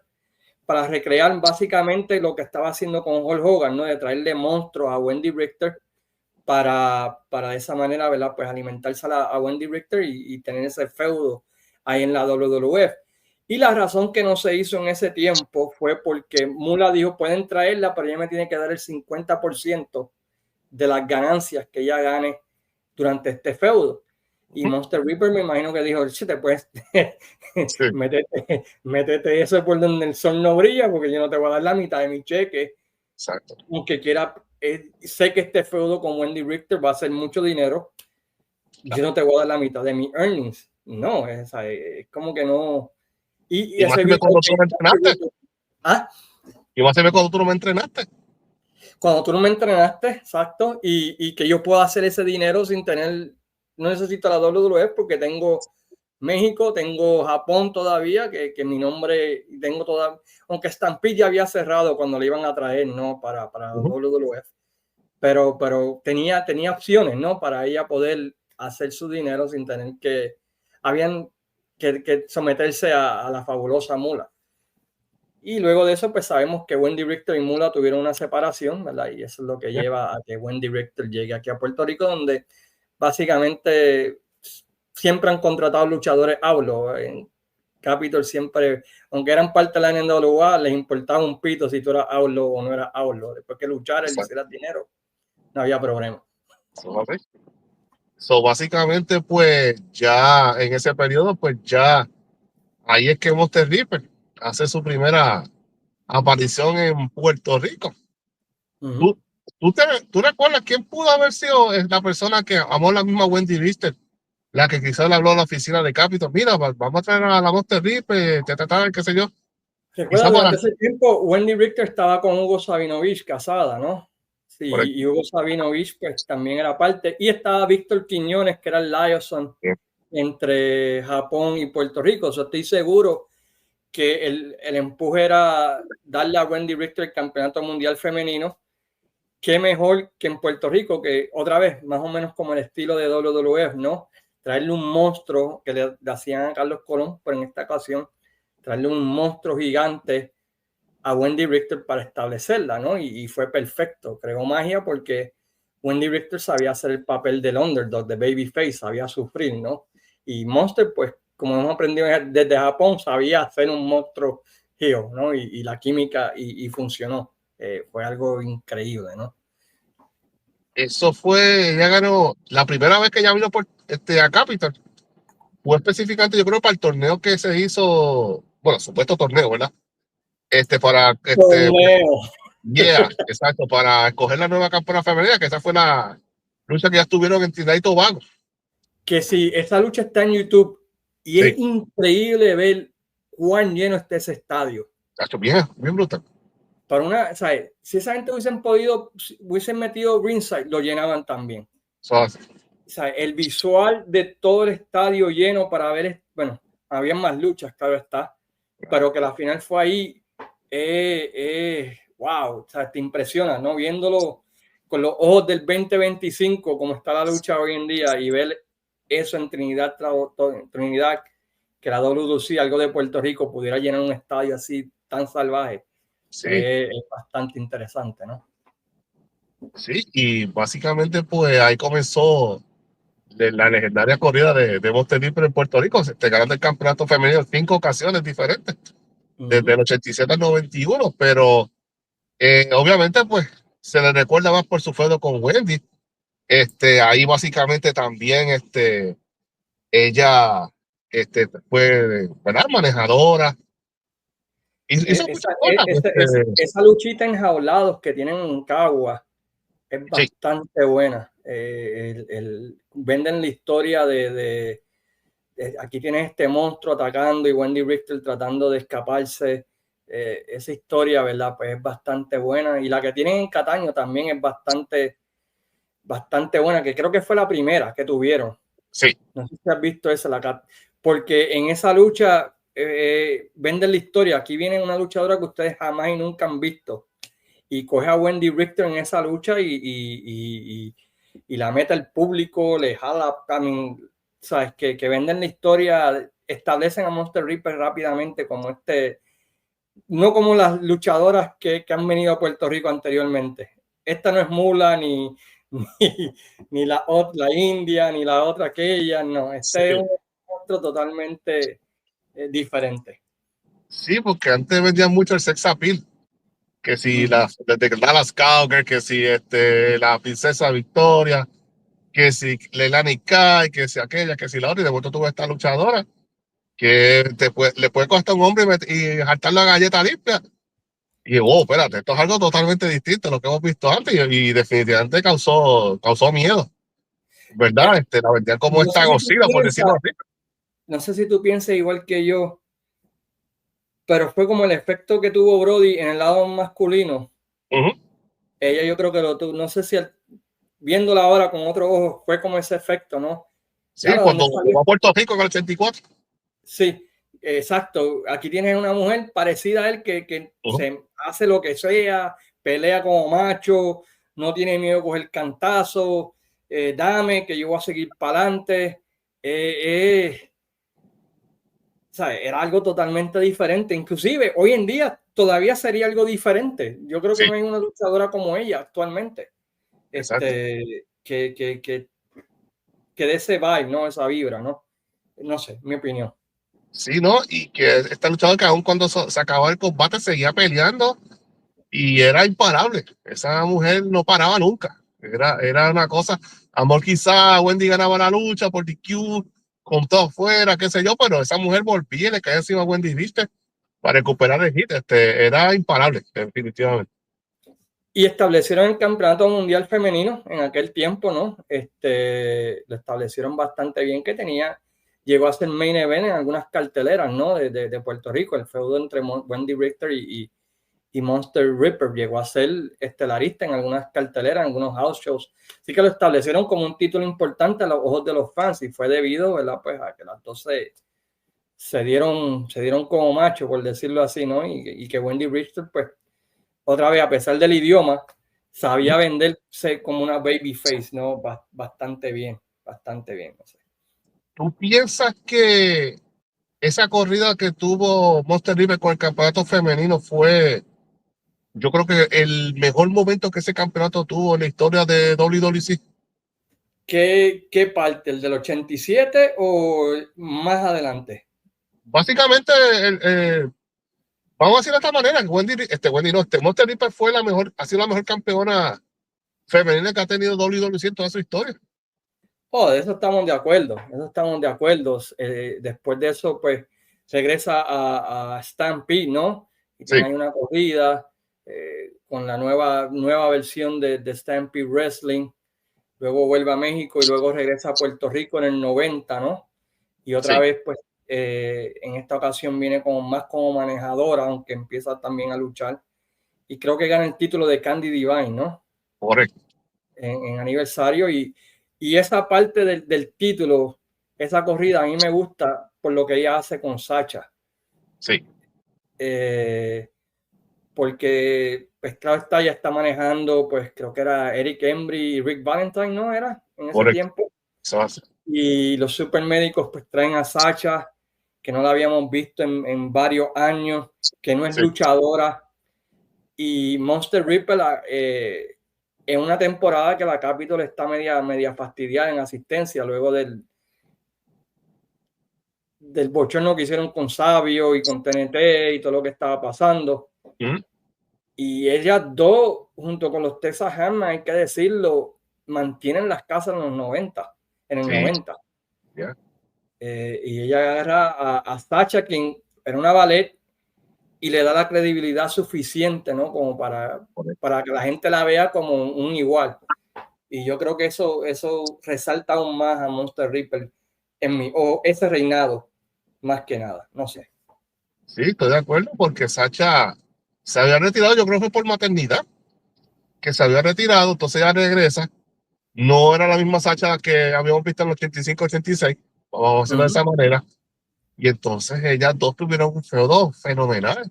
S2: para recrear básicamente lo que estaba haciendo con Hulk Hogan, ¿no? De traerle monstruos a Wendy Richter para de esa manera, ¿verdad? Pues alimentarse a Wendy Richter y tener ese feudo ahí en la WWF. Y la razón que no se hizo en ese tiempo fue porque Moolah dijo, pueden traerla, pero ella me tiene que dar el 50% de las ganancias que ella gane durante este feudo. Y Monster Ripper me imagino que dijo, si te puedes métete eso por donde el sol no brilla, porque yo no te voy a dar la mitad de mi cheque.
S1: Exacto.
S2: Aunque quiera, sé que este feudo con Wendy Richter va a ser mucho dinero. Yo no te voy a dar la mitad de mis earnings. No, es como que no. Y ese video
S1: cuando tú me entrenaste.
S2: ¿Ah?
S1: Y vas a ver cuando tú no me entrenaste.
S2: Cuando tú no me entrenaste, exacto, y que yo pueda hacer ese dinero sin tener, no necesito la WWF porque tengo México, tengo Japón todavía, que mi nombre, tengo toda, aunque Stampede ya había cerrado cuando le iban a traer, ¿no? Para WWF, pero tenía opciones, ¿no? Para ella poder hacer su dinero sin tener que, habían que someterse a la fabulosa Moolah. Y luego de eso, pues sabemos que Wendy Richter y Moolah tuvieron una separación, ¿verdad? Y eso es lo que lleva a que Wendy Richter llegue aquí a Puerto Rico, donde básicamente siempre han contratado luchadores AULO. En Capitol siempre, aunque eran parte de la NWA, les importaba un pito si tú eras AULO o no eras AULO. Después que lucharas y hicieras dinero, no había problema.
S1: So, básicamente, pues ya en ese periodo, pues ya ahí es que Monster Ripper hace su primera aparición en Puerto Rico. ¿Tú recuerdas quién pudo haber sido la persona que amó la misma Wendy Richter? La que quizás le habló a la oficina de Capitol. Mira, vamos a traer a la Monster Ripper, qué sé yo.
S2: Recuerda, durante ese tiempo, Wendy Richter estaba con Hugo Sabinovich casada, ¿no? Sí, y Hugo Sabinovich pues también era parte. Y estaba Víctor Quiñones, que era el liaison entre Japón y Puerto Rico. O sea, estoy seguro que el empuje era darle a Wendy Richter el campeonato mundial femenino. Qué mejor que en Puerto Rico, que otra vez, más o menos como el estilo de WWF, ¿no? Traerle un monstruo que le hacían a Carlos Colón, pero en esta ocasión traerle un monstruo gigante a Wendy Richter para establecerla, ¿no? Y fue perfecto, creó magia porque Wendy Richter sabía hacer el papel del underdog, de babyface, sabía sufrir, ¿no? Y Monster, pues, como hemos aprendido desde Japón, sabía hacer un monstruo heel, ¿no? Y la química, y funcionó. Fue algo increíble, ¿no?
S1: Eso fue, ya ganó, la primera vez que ella vino a Capitol, fue específicamente, yo creo, para el torneo que se hizo, bueno, supuesto torneo, ¿verdad?
S2: Torneo.
S1: Exacto, para escoger la nueva campeona femenina, que esa fue la lucha que ya estuvieron en Trinidad y Tobago.
S2: Que sí, esa lucha está en YouTube y es increíble ver cuán lleno está ese estadio.
S1: Bien, bien brutal.
S2: Para una, ¿sabes? Si esa gente hubiesen metido ringside, lo llenaban también. ¿Sabes? El visual de todo el estadio lleno para ver, bueno, había más luchas, claro está, pero que la final fue ahí, wow, o sea, te impresiona, ¿no? Viéndolo con los ojos del 2025, como está la lucha hoy en día, y ver eso en Trinidad, que la WWC, algo de Puerto Rico, pudiera llenar un estadio así tan salvaje. Sí. Es bastante interesante, ¿no?
S1: Sí, y básicamente pues ahí comenzó la legendaria corrida de Monster Ripper en Puerto Rico. Se ganando el campeonato femenino en 5 ocasiones diferentes, desde el 87 al 91, pero obviamente pues se le recuerda más por su feudo con Wendy. Ahí básicamente también ella fue, ¿verdad? Manejadora. Hizo
S2: Esa,
S1: muchas cosas.
S2: esa luchita enjaulados que tienen en Cagua es
S1: Sí,
S2: bastante buena. Venden la historia aquí tienes este monstruo atacando y Wendy Richter tratando de escaparse. Esa historia, ¿verdad? Pues es bastante buena. Y la que tienen en Cataño también es bastante buena, que creo que fue la primera que tuvieron.
S1: sí.
S2: No sé si has visto esa, porque en esa lucha venden la historia. Aquí viene una luchadora que ustedes jamás y nunca han visto y coge a Wendy Richter en esa lucha y la mete al público, le jala, sabes, que venden la historia, establecen a Monster Reaper rápidamente como no como las luchadoras que han venido a Puerto Rico anteriormente. Esta no es Mula ni la India, ni la otra aquella, no, este es un monstruo totalmente diferente.
S1: Sí, porque antes vendían mucho el sex appeal. Que si desde Dallas Cowgirl, que si la princesa Victoria, que si Leilani Kai, que si aquella, que si la otra, y de vuelta tuve esta luchadora que le puede costar a un hombre y jaltar la galleta limpia. Y oh, espérate, esto es algo totalmente distinto a lo que hemos visto antes y definitivamente causó miedo, ¿verdad? La vendían como
S2: No sé
S1: esta
S2: si tú
S1: Godzilla, por
S2: piensas,
S1: decirlo así.
S2: no sé si tú piensas igual que yo, pero fue como el efecto que tuvo Brody en el lado masculino.
S1: Uh-huh.
S2: Ella yo creo que lo tuvo, no sé si viéndola ahora con otro ojo fue como ese efecto, ¿no? Ya
S1: Sí,
S2: la donde
S1: cuando
S2: salió.
S1: va a Puerto Rico en el 84.
S2: Sí, exacto. Aquí tienes una mujer parecida a él que
S1: Uh-huh.
S2: se hace lo que sea, pelea como macho, no tiene miedo a coger cantazo, dame que yo voy a seguir para adelante. ¿Sabes? Era algo totalmente diferente. Inclusive hoy en día todavía sería algo diferente. Yo creo que
S1: Sí,
S2: no hay una luchadora como ella actualmente.
S1: exacto.
S2: Que de ese vibe, ¿no? Esa vibra, ¿no? No sé, mi opinión.
S1: Sí, ¿no? Y que esta luchadora que aún cuando se acababa el combate seguía peleando y era imparable. Esa mujer no paraba nunca. Era una cosa. Amor, quizá Wendy ganaba la lucha por DQ, con todo fuera, qué sé yo, pero esa mujer volvía y le caía encima a Wendy, ¿viste? Para recuperar el hit. Era imparable, definitivamente.
S2: Y establecieron el campeonato mundial femenino en aquel tiempo, ¿no? Lo establecieron bastante bien que llegó a ser main event en algunas carteleras, ¿no? De Puerto Rico, el feudo entre Wendy Richter y Monster Ripper llegó a ser estelarista en algunas carteleras, en algunos house shows. Así que lo establecieron como un título importante a los ojos de los fans y fue debido, ¿verdad? Pues a que las dos se dieron como macho, por decirlo así, ¿no? Y que Wendy Richter, pues, otra vez, a pesar del idioma, sabía venderse como una babyface, ¿no? Bastante bien, no sé.
S1: ¿Tú piensas que esa corrida que tuvo Monster River con el campeonato femenino fue, yo creo que el mejor momento que ese campeonato tuvo en la historia de WWE?
S2: ¿Qué parte? ¿El del 87 o más adelante?
S1: Básicamente, vamos a decir de esta manera, Monster Reaper fue ha sido la mejor campeona femenina que ha tenido WWE en toda su historia.
S2: Oh, de eso estamos de acuerdo, después de eso, pues, regresa a Stampede, ¿no? Y
S1: Sí.
S2: tiene ahí una corrida con la nueva versión de Stampede Wrestling. Luego vuelve a México y luego regresa a Puerto Rico en el 90, ¿no? Y otra
S1: Sí,
S2: vez, pues, en esta ocasión viene más como manejadora, aunque empieza también a luchar. Y creo que gana el título de Candy Divine, ¿no?
S1: correcto.
S2: En aniversario. Y esa parte del título, esa corrida, a mí me gusta por lo que ella hace con Sacha.
S1: Sí,
S2: Porque, pues, claro está, ya está manejando, pues, creo que era Eric Embry y Rick Valentine, ¿no? Era en ese
S1: correcto.
S2: tiempo.
S1: Eso hace.
S2: Y los supermédicos pues traen a Sacha, que no la habíamos visto en varios años, que no es
S1: Sí.
S2: luchadora. Y Monster Ripper en una temporada que la Capitol está media fastidiada en asistencia, luego del bochorno que hicieron con Sabio y con TNT y todo lo que estaba pasando.
S1: Mm.
S2: Y ellas dos, junto con los Texas Hammers, hay que decirlo, mantienen las casas en los 90, en el
S1: Sí,
S2: 90.
S1: ya.
S2: y ella agarra a Sacha, quien era una ballet, y le da la credibilidad suficiente, ¿no? Como para que la gente la vea como un igual. Y yo creo que eso resalta aún más a Monster Ripper o ese reinado, más que nada, no sé.
S1: Sí, estoy de acuerdo, porque Sacha se había retirado, yo creo que fue por maternidad, que se había retirado, entonces ella regresa. No era la misma Sacha que habíamos visto en el 85-86, vamos a decirlo de esa manera. Y entonces ellas dos tuvieron un feudo fenomenal.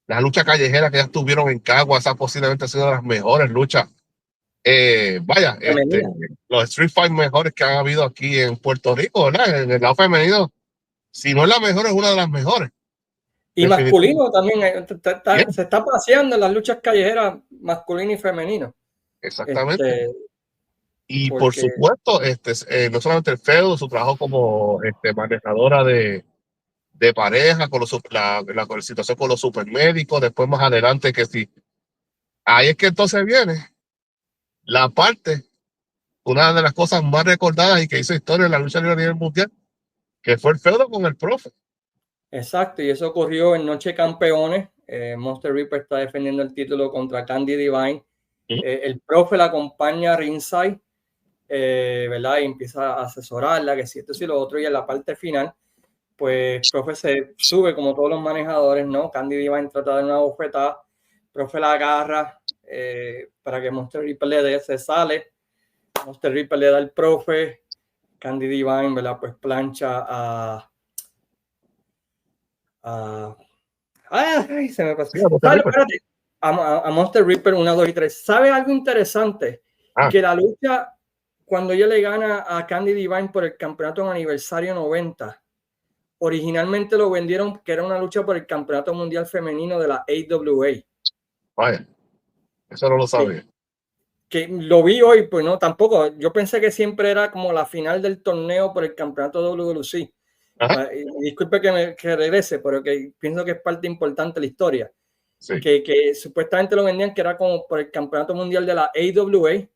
S1: La lucha callejera que ellas tuvieron en Cagua, esa posiblemente ha sido de las mejores luchas. Los Street Fight mejores que han habido aquí en Puerto Rico, ¿verdad? En el lado femenino, si no es la mejor, es una de las mejores.
S2: Y masculino también, se está paseando en las luchas callejeras masculino y femenino.
S1: Exactamente. Y por supuesto, no solamente el feudo, su trabajo como manejadora de pareja, con la situación con los supermédicos, después más adelante que sí. Ahí es que entonces viene la parte, una de las cosas más recordadas y que hizo historia en la lucha libre a nivel mundial, que fue el feudo con el profe.
S2: Exacto, y eso ocurrió en Noche Campeones. Monster Ripper está defendiendo el título contra Candy Divine. El profe la acompaña a ringside, ¿verdad? Y empieza a asesorarla, que si esto y lo otro, y en la parte final, pues el profe se sube como todos los manejadores, ¿no? Candy Divine trata de dar una bofetada, el profe la agarra para que Monster Ripper le dé, se sale, Monster Ripper le da al profe, Candy Divine, ¿verdad? Pues plancha ay, se me pasó. Espérate. A Monster Ripper 1, 2 y 3. ¿Sabe algo interesante? Que la lucha, cuando ella le gana a Candy Divine por el campeonato en aniversario 90, originalmente lo vendieron que era una lucha por el campeonato mundial femenino de la AWA.
S1: Vaya, eso no lo sabía.
S2: Que lo vi hoy, pues no, tampoco. Yo pensé que siempre era como la final del torneo por el campeonato WWC. Disculpe que regrese, pero que pienso que es parte importante de la historia. Sí. Que supuestamente lo vendían que era como por el campeonato mundial de la AWA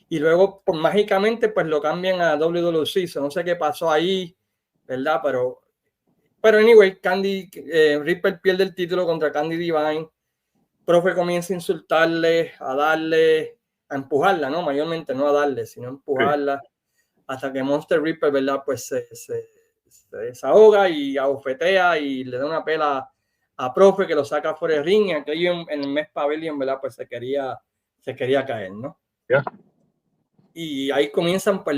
S2: y luego pues, mágicamente pues lo cambian a WWC. No sé qué pasó ahí, ¿verdad? Pero anyway, Candy Ripper pierde el título contra Candy Divine. Profe comienza a insultarle, a darle, a empujarla, ¿no? Mayormente no a darle, sino a empujarla, hasta que Monster Ripper, ¿verdad? Pues se desahoga y abofetea y le da una pela a profe que lo saca fuera del ring. Y aquello en el mes Pavilion, ¿verdad? Pues se quería caer, ¿no? Y ahí comienzan pues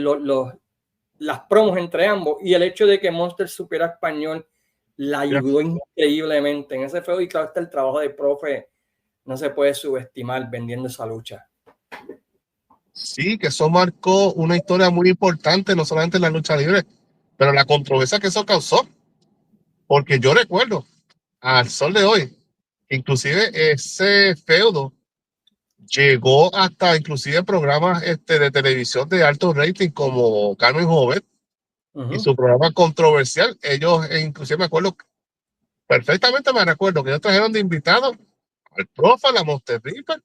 S2: las promos entre ambos y el hecho de que Monster supiera español la ayudó increíblemente en ese feudo. Y claro, el trabajo de profe no se puede subestimar vendiendo esa lucha.
S1: Sí, que eso marcó una historia muy importante, no solamente en la lucha libre, pero la controversia que eso causó. Porque yo recuerdo al sol de hoy, inclusive ese feudo llegó hasta inclusive programas de televisión de alto rating como Carmen Jovet y su programa controversial. Ellos, inclusive me acuerdo, perfectamente me recuerdo que ellos trajeron de invitados al profe, a la Monster Ripper,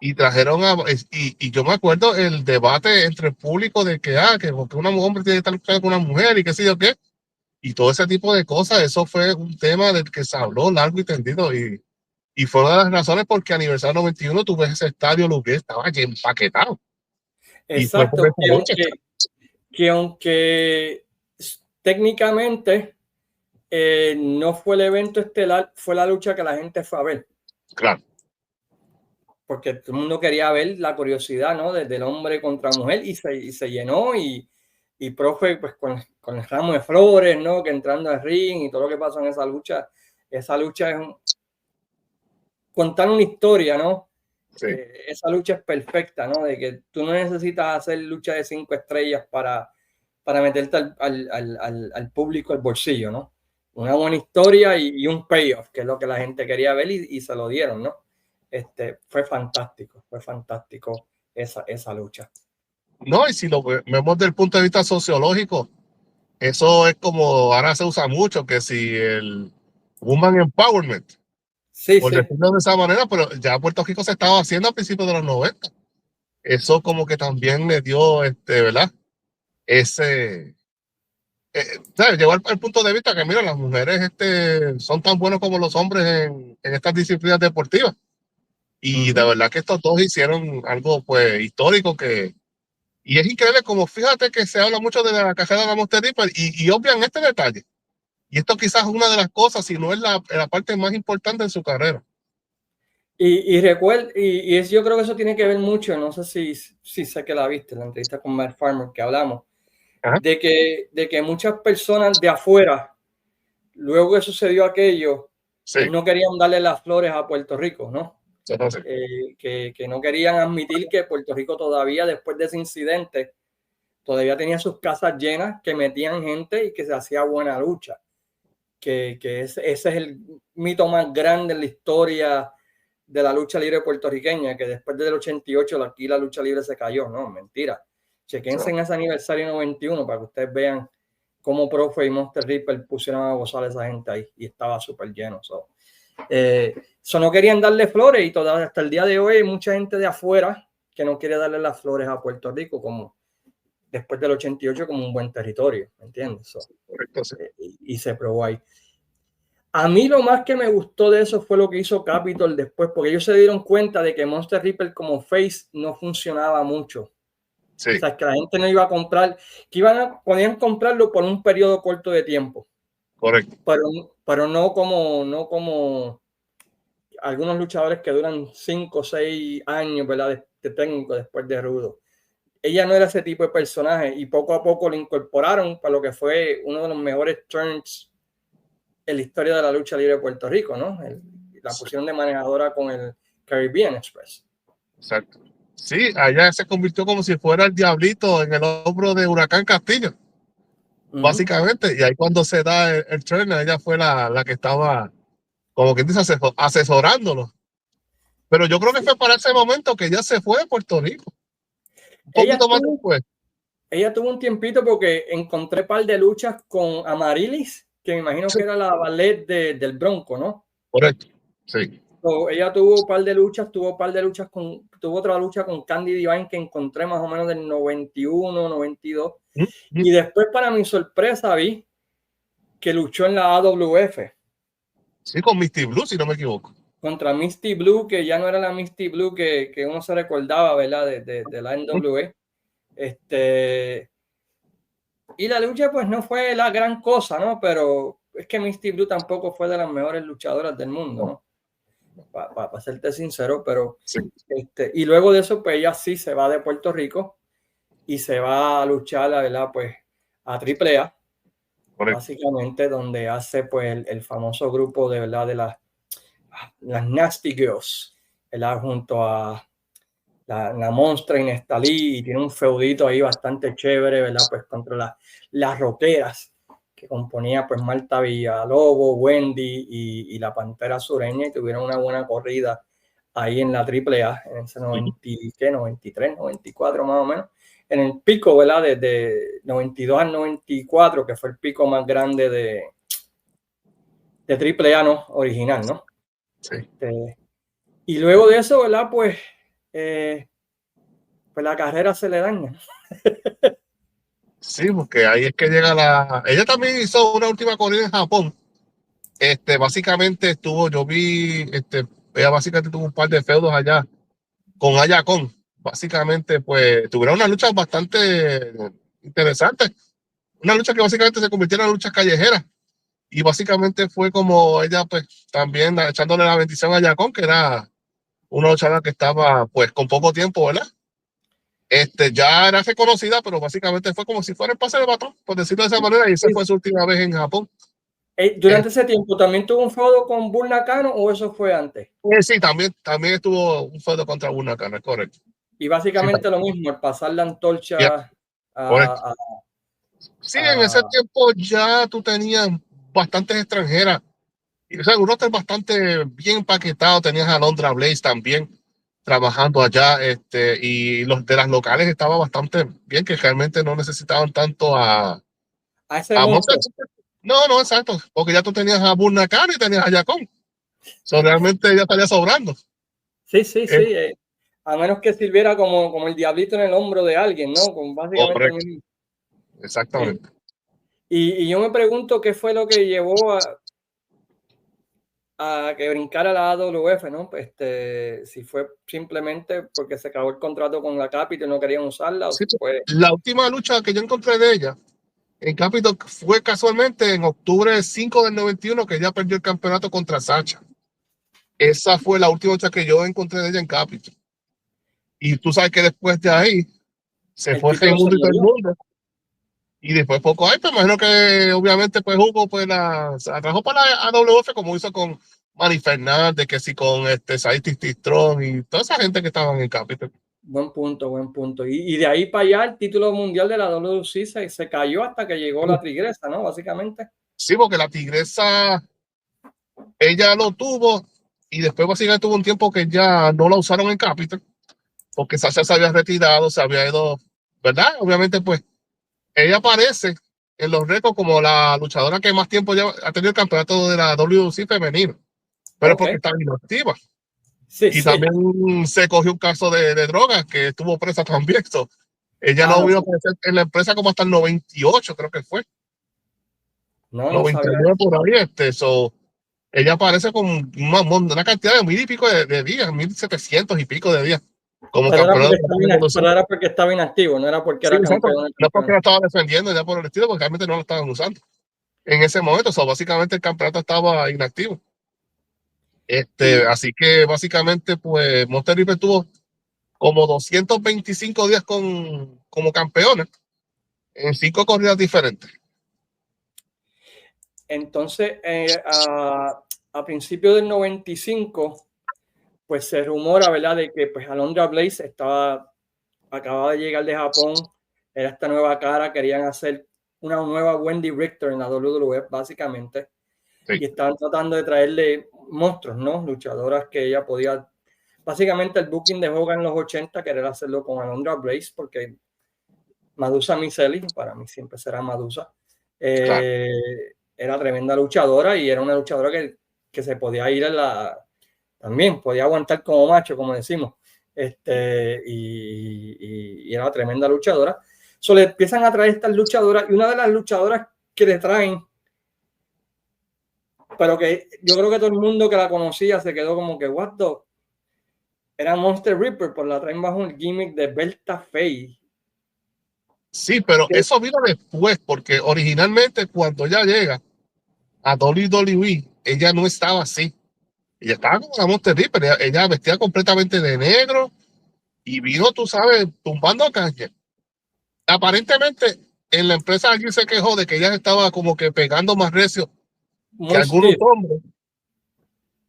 S1: y trajeron y yo me acuerdo el debate entre el público de que porque un hombre tiene que estar luchando con una mujer y qué sé yo qué, y todo ese tipo de cosas. Eso fue un tema del que se habló largo y tendido, y fue una de las razones porque aniversario 91 tuve ese estadio Luque, estaba empaquetado.
S2: Exacto, que aunque técnicamente no fue el evento estelar, fue la lucha que la gente fue a ver.
S1: Claro.
S2: Porque todo el mundo quería ver la curiosidad, ¿no? Desde el hombre contra mujer y se llenó y profe, pues con el ramo de flores, ¿no? Que entrando al ring y todo lo que pasó en esa lucha es contar una historia, ¿no? Sí. Esa lucha es perfecta, ¿no? De que tú no necesitas hacer lucha de 5 estrellas para meterte al público al bolsillo, ¿no? Una buena historia y un payoff, que es lo que la gente quería ver y se lo dieron, ¿no? Fue fantástico esa lucha.
S1: No, y si lo vemos desde el punto de vista sociológico, eso es como ahora se usa mucho, que si el Woman Empowerment, por decirlo de esa manera, pero ya Puerto Rico se estaba haciendo a principios de los 90. Eso como que también le dio, ¿verdad? Ese ¿sabes? Llegó al punto de vista que, mira, las mujeres son tan buenos como los hombres en estas disciplinas deportivas. Y de verdad que estos dos hicieron algo pues histórico y es increíble como fíjate que se habla mucho de la carrera de la Monster Ripper y obvian este detalle. Y esto quizás es una de las cosas, si no es la parte más importante de su carrera.
S2: Recuerdo, yo creo que eso tiene que ver mucho, no sé si sé que la viste, la entrevista con Matt Farmer que hablamos, de que muchas personas de afuera, luego que sucedió aquello,
S1: Sí.
S2: pues no querían darle las flores a Puerto Rico, ¿no?
S1: Entonces,
S2: Que no querían admitir que Puerto Rico todavía, después de ese incidente, todavía tenía sus casas llenas, que metían gente y que se hacía buena lucha. Que ese es el mito más grande en la historia de la lucha libre puertorriqueña, que después del 88 aquí la lucha libre se cayó. No, mentira. Chequense en ese aniversario 91 para que ustedes vean cómo Profe y Monster Ripper pusieron a gozar a esa gente ahí y estaba súper lleno. No querían darle flores y todavía hasta el día de hoy hay mucha gente de afuera que no quiere darle las flores a Puerto Rico como después del 88 como un buen territorio, ¿me entiendes?
S1: correcto, sí.
S2: Y se probó ahí. A mí lo más que me gustó de eso fue lo que hizo Capitol después, porque ellos se dieron cuenta de que Monster Ripper como face no funcionaba mucho.
S1: Sí.
S2: O sea, que la gente no iba a comprar, que podían comprarlo por un periodo corto de tiempo.
S1: Correcto.
S2: Pero no como algunos luchadores que duran 5 o 6 años, ¿verdad? De técnico después de Rudo. Ella no era ese tipo de personaje y poco a poco lo incorporaron para lo que fue uno de los mejores turns en la historia de la lucha libre de Puerto Rico, ¿no? La pusieron de manejadora con el Caribbean Express.
S1: Exacto. Sí, allá se convirtió como si fuera el diablito en el hombro de Huracán Castillo, básicamente. Y ahí cuando se da el turn, ella fue la que estaba, como quien dice, asesorándolo. Pero yo creo que fue para ese momento que ella se fue de Puerto Rico. Un poquito más después.
S2: Ella tuvo un tiempito porque encontré un par de luchas con Amarilis, que me imagino que era la ballet del Bronco, ¿no?
S1: Correcto, sí.
S2: Ella tuvo un par de luchas, tuvo otra lucha con Candy Divine que encontré más o menos del 91, 92. Y después, para mi sorpresa, vi que luchó en la AWF.
S1: Sí, con Misty Blue, si no me equivoco.
S2: Contra Misty Blue, que ya no era la Misty Blue que uno se recordaba, ¿verdad? De la NWE. Y la lucha pues no fue la gran cosa, ¿no? Pero es que Misty Blue tampoco fue de las mejores luchadoras del mundo, ¿no? Para serte sincero, pero
S1: sí.
S2: Y luego de eso pues ella sí se va de Puerto Rico y se va a luchar, la verdad, pues a AAA, básicamente donde hace pues el famoso grupo de verdad de las Nasty Girls, ¿verdad? Junto a la Monstra Inestalí, y tiene un feudito ahí bastante chévere, ¿verdad? Pues contra las roqueras que componía pues Marta Villalobos, Wendy y la Pantera Sureña, y tuvieron una buena corrida ahí en la AAA en ese 93, 94 más o menos, en el pico, ¿verdad? Desde 92 al 94, que fue el pico más grande de AAA, ¿no? Original, ¿no?
S1: Sí.
S2: Y luego de eso, ¿verdad? Pues la carrera se le daña.
S1: Sí, porque ahí es que llega ella también hizo una última corrida en Japón. Básicamente ella básicamente tuvo un par de feudos allá con Ayacón. Básicamente, pues, tuvieron una lucha bastante interesante. Una lucha que básicamente se convirtió en una lucha callejera. Y básicamente fue como ella, pues, también echándole la bendición a Ayacón, que era una luchadora que estaba, pues, con poco tiempo, ¿verdad? Ya era reconocida, pero básicamente fue como si fuera el pase de batón, por decirlo de esa manera, y esa fue su última vez en Japón.
S2: Durante ese tiempo, ¿también tuvo un feudo con Bull Nakano o eso fue antes?
S1: Sí, también estuvo un feudo contra Bull Nakano, correcto.
S2: Y básicamente lo mismo, el pasar la antorcha
S1: Sí, en ese tiempo ya tú tenías bastantes extranjeras. Y, o sea, un roster bastante bien empaquetado. Tenías a Londra Blaze también trabajando allá. Y los de las locales estaba bastante bien, que realmente no necesitaban tanto a
S2: ese monstruo.
S1: No, exacto. Porque ya tú tenías a Burnacano y tenías a Yacón. Realmente ya estaría sobrando.
S2: Sí. A menos que sirviera como el diablito en el hombro de alguien, ¿no? Con básicamente el mismo.
S1: Exactamente.
S2: Y yo me pregunto qué fue lo que llevó a que brincara la AWF, ¿no? Si fue simplemente porque se acabó el contrato con la Capitol y no querían usarla, o
S1: Sí,
S2: si fue...
S1: la última lucha que yo encontré de ella en Capitol fue casualmente en octubre 5 del 91 que ella perdió el campeonato contra Sacha. Esa fue la última lucha que yo encontré de ella en Capitol. Y tú sabes que después de ahí se
S2: El
S1: fue
S2: título se
S1: Raimundo y todo el
S2: murió.
S1: mundo. Y después poco ahí, pues imagino que obviamente pues Hugo pues se atrajo para la AWF como hizo con Manny Fernández, que sí con Said Strong y toda esa gente que estaban en Capitol.
S2: Buen punto, buen punto. Y de ahí para allá el título mundial de la WC se cayó hasta que llegó la Tigresa, ¿no? Básicamente.
S1: Sí, porque la Tigresa, ella lo tuvo y después básicamente tuvo un tiempo que ya no la usaron en Capitol, porque Sasha se había retirado, se había ido, ¿verdad? Obviamente pues ella aparece en los récords como la luchadora que más tiempo ya ha tenido el campeonato de la WC femenino, pero
S2: Ok.
S1: porque estaba inactiva.
S2: Sí,
S1: Y
S2: sí.
S1: también se cogió un caso de drogas que estuvo presa también. So, ella
S2: Ah,
S1: no
S2: no,
S1: vino a aparecer en la empresa como hasta el 98, creo que fue.
S2: no sabía
S1: 99
S2: eso.
S1: por ahí. Ella aparece con una cantidad de mil y pico de días, 1700 y pico de días como campeón de
S2: Pero era porque estaba inactivo, no era porque
S1: Sí,
S2: era
S1: exacto.
S2: campeón del
S1: No porque la
S2: campeonato.
S1: estaba defendiendo ya por el estilo, porque realmente no lo estaban usando en ese momento. So, básicamente el campeonato estaba inactivo.
S2: Y
S1: Así que básicamente, pues Monster River tuvo como 225 días como campeona en 5 corridas diferentes.
S2: entonces, a principios del 95, pues se rumora, ¿verdad?, de que pues Alundra Blaze acababa de llegar de Japón, era esta nueva cara, querían hacer una nueva Wendy Richter en la WWE, básicamente,
S1: Sí,
S2: y estaban tratando de traerle monstruos, ¿no? Luchadoras que ella podía. Básicamente el booking de Hogan en los 80 querer hacerlo con Alundra Blaze, porque Madusa Miceli, para mí siempre será Madusa,
S1: claro.
S2: era tremenda luchadora y era una luchadora que se podía ir también podía aguantar como macho, como decimos, y era tremenda luchadora. So, le empiezan a traer estas luchadoras y una de las luchadoras que le traen, pero que yo creo que todo el mundo que la conocía se quedó como que, what the, era Monster Ripper, por la traen bajo el gimmick de Berta Faye.
S1: Sí, pero eso vino después, porque originalmente cuando ella llega a WWE, ella no estaba así. Ella estaba como la Monster Reaper, ella vestía completamente de negro y vino, tú sabes, tumbando caña. Aparentemente, en la empresa alguien se quejó de que ella estaba como que pegando más recio que
S2: Muy
S1: algunos
S2: stiff,
S1: hombres,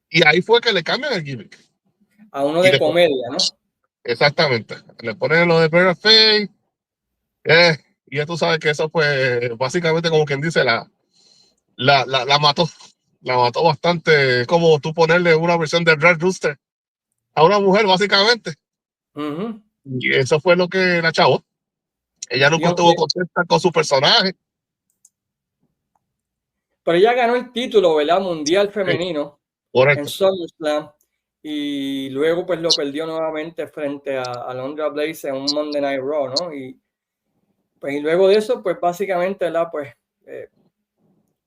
S1: y ahí fue que le cambian el gimmick.
S2: a uno
S1: Y
S2: de
S1: le,
S2: comedia, ¿no?
S1: exactamente, le ponen lo de Vera Faye, y ya tú sabes que eso fue básicamente como quien dice, la mató. La mató bastante. Es como tú ponerle una versión de Red Rooster a una mujer, básicamente.
S2: Uh-huh.
S1: Y eso fue lo que la chavó. Ella
S2: Y
S1: nunca estuvo
S2: aunque,
S1: contenta con su personaje.
S2: pero ella ganó el título, ¿verdad?, mundial
S1: Sí,
S2: femenino en
S1: correcto.
S2: SummerSlam y luego pues lo perdió nuevamente frente a Alundra Blaze en un Monday Night Raw, ¿no? Y pues y luego de eso pues básicamente pues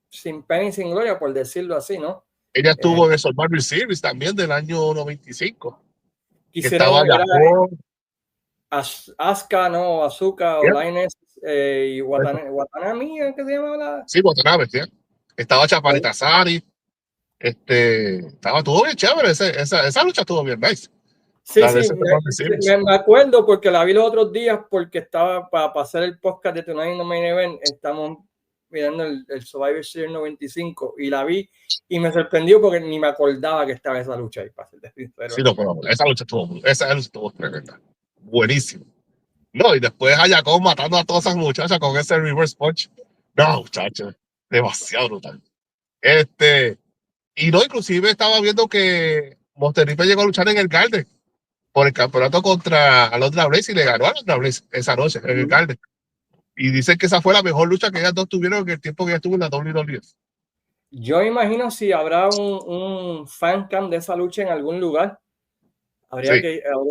S2: sin pena y sin gloria, por decirlo así, ¿no?
S1: Ella
S2: Eh,
S1: estuvo en el Survivor Series también del año 95. Que estaba
S2: Era
S1: Japón.
S2: Asuka, ¿no? Azuka o
S1: Yeah.
S2: Lioness y Watanabe, ¿qué se llama?
S1: Sí, Watanabe, sí. Estaba Chaparita Sari. Estuvo bien chévere. Esa lucha estuvo bien nice.
S2: Sí,
S1: La de
S2: sí,
S1: ese Survivor Series.
S2: me acuerdo porque la vi los otros días porque estaba para hacer el podcast de Tonight in the Main Event, estamos mirando el Survivor Series 95 y la vi y me sorprendió porque ni me acordaba que estaba esa lucha ahí, para ser sincero.
S1: Sí, no, pero esa lucha estuvo tremenda. Buenísimo. No, y después Ayacón matando a todas esas muchachas con ese reverse punch. No, muchachos, demasiado brutal. Y no, inclusive estaba viendo que Monterrey llegó a luchar en el Garden por el campeonato contra Alondra Blaze y le ganó a Alondra Blaze esa noche en el Garden. Y dicen que esa fue la mejor lucha que ellas dos tuvieron en el tiempo que ellas estuvo en la WWE.
S2: Yo imagino si habrá un fan cam de esa lucha en algún lugar.
S1: Sí,
S2: Habría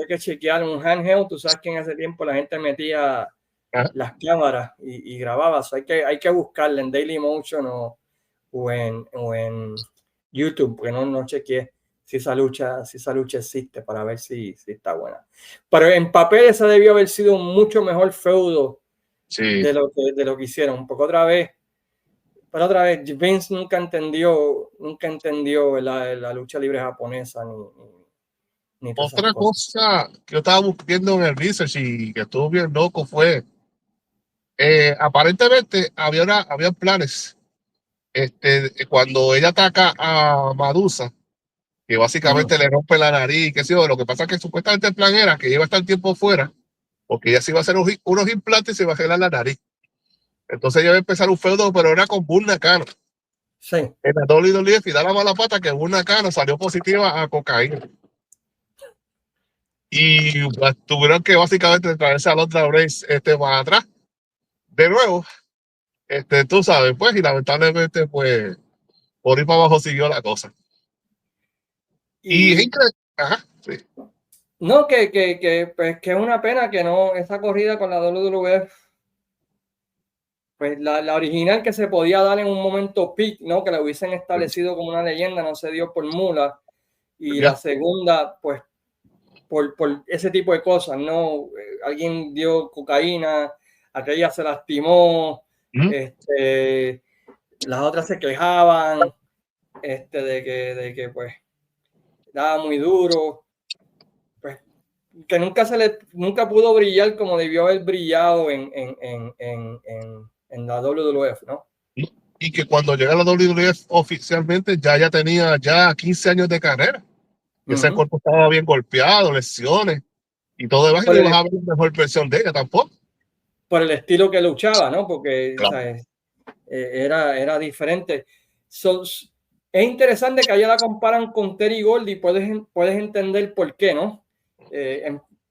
S2: que chequear un handheld. Tú sabes que en ese tiempo la gente metía las cámaras y grababa. So hay que buscarla en Dailymotion o en YouTube, porque no chequeé si esa lucha existe para ver si está buena. Pero en papel esa debió haber sido un mucho mejor feudo de lo que hicieron. Un poco otra vez, Vince nunca entendió la lucha libre japonesa ni todas esas
S1: Otra
S2: cosas.
S1: cosa que yo estaba viendo en el research y que estuvo bien loco fue, aparentemente había planes, cuando ella ataca a Madusa, que básicamente le rompe la nariz, qué sé yo. Lo que pasa es que supuestamente el plan era que iba a estar tiempo fuera, porque ella se iba a hacer unos implantes y se iba a arreglar la nariz. Entonces ella iba a empezar un feudo, pero era con Bull Nakano.
S2: Sí.
S1: En la WWF y da la mala pata que Bull Nakano salió positiva a cocaína. Y pues, tuvieron que básicamente traerse a Londra Brace para atrás. De nuevo, tú sabes, pues, y lamentablemente, pues, por ir para abajo siguió la cosa. Y es increíble. Ajá, sí.
S2: No, pues, que es una pena que no, esa corrida con la WWF, pues la original que se podía dar en un momento peak, ¿no? Que la hubiesen establecido como una leyenda, no se dio por mula. Y la segunda, pues, por ese tipo de cosas, ¿no? Alguien dio cocaína, aquella se lastimó, las otras se quejaban, de que pues daba muy duro, pues que nunca pudo brillar como debió haber brillado en la WWF, ¿no?
S1: Y que cuando llega a la WWF oficialmente ya tenía 15 años de carrera. Ese cuerpo estaba bien golpeado, lesiones y todo demás, y no ibas a ver la mejor versión de ella tampoco.
S2: Por el estilo que luchaba, ¿no? Porque claro, era diferente. Es interesante que allá la comparan con Terry Gordy, puedes entender por qué, ¿no?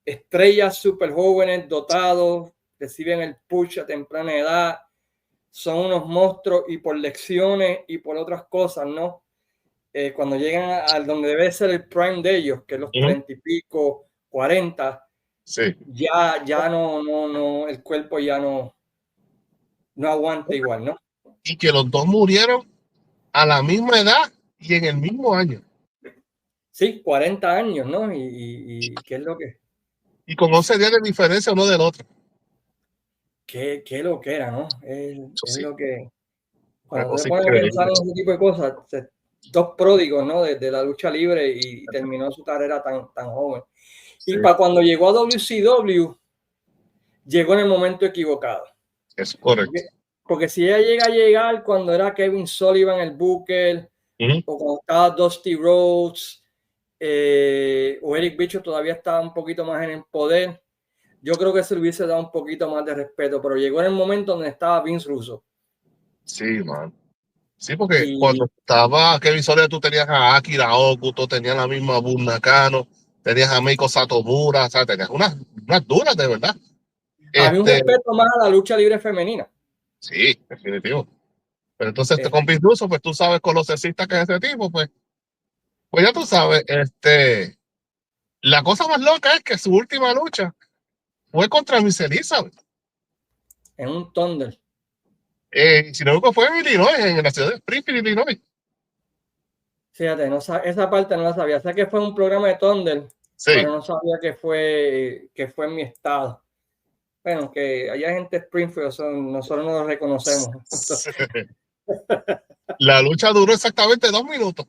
S2: Estrellas súper jóvenes, dotados, reciben el push a temprana edad, son unos monstruos y por lecciones y por otras cosas, ¿no? Cuando llegan a donde debe ser el prime de ellos, que es los 30 y pico, 40,
S1: sí,
S2: ya no, el cuerpo ya no aguanta igual, ¿no?
S1: Y que los dos murieron a la misma edad y en el mismo año.
S2: Sí, 40 años, ¿no? ¿Y qué es lo que?
S1: Y con 11 días de diferencia uno del otro.
S2: ¿Qué lo que era, no? Es lo que... Cuando te pones a pensar en ese tipo de cosas, dos pródigos, ¿no? De la lucha libre y terminó su carrera tan joven. Sí. Y para cuando llegó a WCW, llegó en el momento equivocado.
S1: Es correcto.
S2: Porque si ella llega a llegar cuando era Kevin Sullivan el Booker, o cuando estaba Dusty Rhodes, o Eric Bischoff todavía estaba un poquito más en el poder, yo creo que se le hubiese dado un poquito más de respeto, pero llegó en el momento donde estaba Vince Russo.
S1: Sí, man. Sí, porque cuando estaba Kevin Sullivan, tú tenías a Akira Okuto, tenías la misma Bull Nakano, tenías a Meiko Satomura, o sea, tenías unas duras de verdad.
S2: Había un respeto más a la lucha libre femenina.
S1: Sí, definitivo. Pero entonces con Vince Russo, pues tú sabes, con los cesistas que es ese tipo, pues ya tú sabes, la cosa más loca es que su última lucha fue contra Miss Elizabeth.
S2: En un Thunder.
S1: Si no fue en Illinois, en la ciudad de Springfield, Illinois.
S2: Fíjate, esa parte no la sabía. Sé que fue un programa de Thunder, sí, pero no sabía que fue en mi estado. Bueno, que allá gente de Springfield, nosotros no lo reconocemos.
S1: La lucha duró exactamente 2 minutos.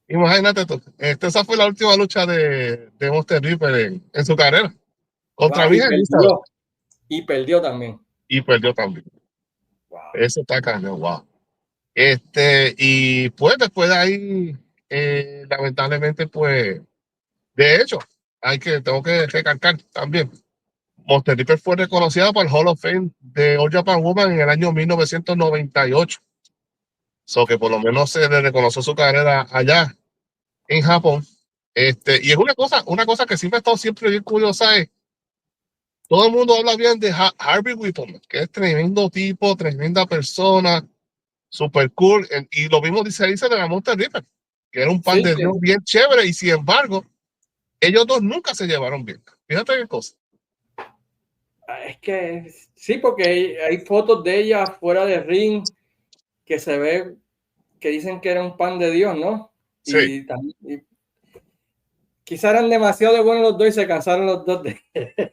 S1: Imagínate tú. Esa fue la última lucha de Monster Reaper en su carrera. Contra Miss Elizabeth.
S2: Y perdió también.
S1: Y perdió también. Wow. Eso está cañón, wow. Y pues después de ahí, lamentablemente, pues, de hecho, tengo que recalcar también, Monster Reaper fue reconocida por el Hall of Fame de All Japan Woman en el año 1998. So que por lo menos se le reconoció su carrera allá en Japón. Y es una cosa que siempre ha estado siempre bien curiosa es, todo el mundo habla bien de Harvey Whippleman, que es tremendo tipo, tremenda persona, super cool, y lo mismo dice de la Monster Reaper, que era un pan de Dios bien chévere, y sin embargo, ellos dos nunca se llevaron bien. Fíjate qué cosa.
S2: Es que sí, porque hay fotos de ella fuera de ring que se ve que dicen que era un pan de Dios, ¿no?
S1: Sí,
S2: Y quizá eran demasiado buenos los dos y se cansaron los dos de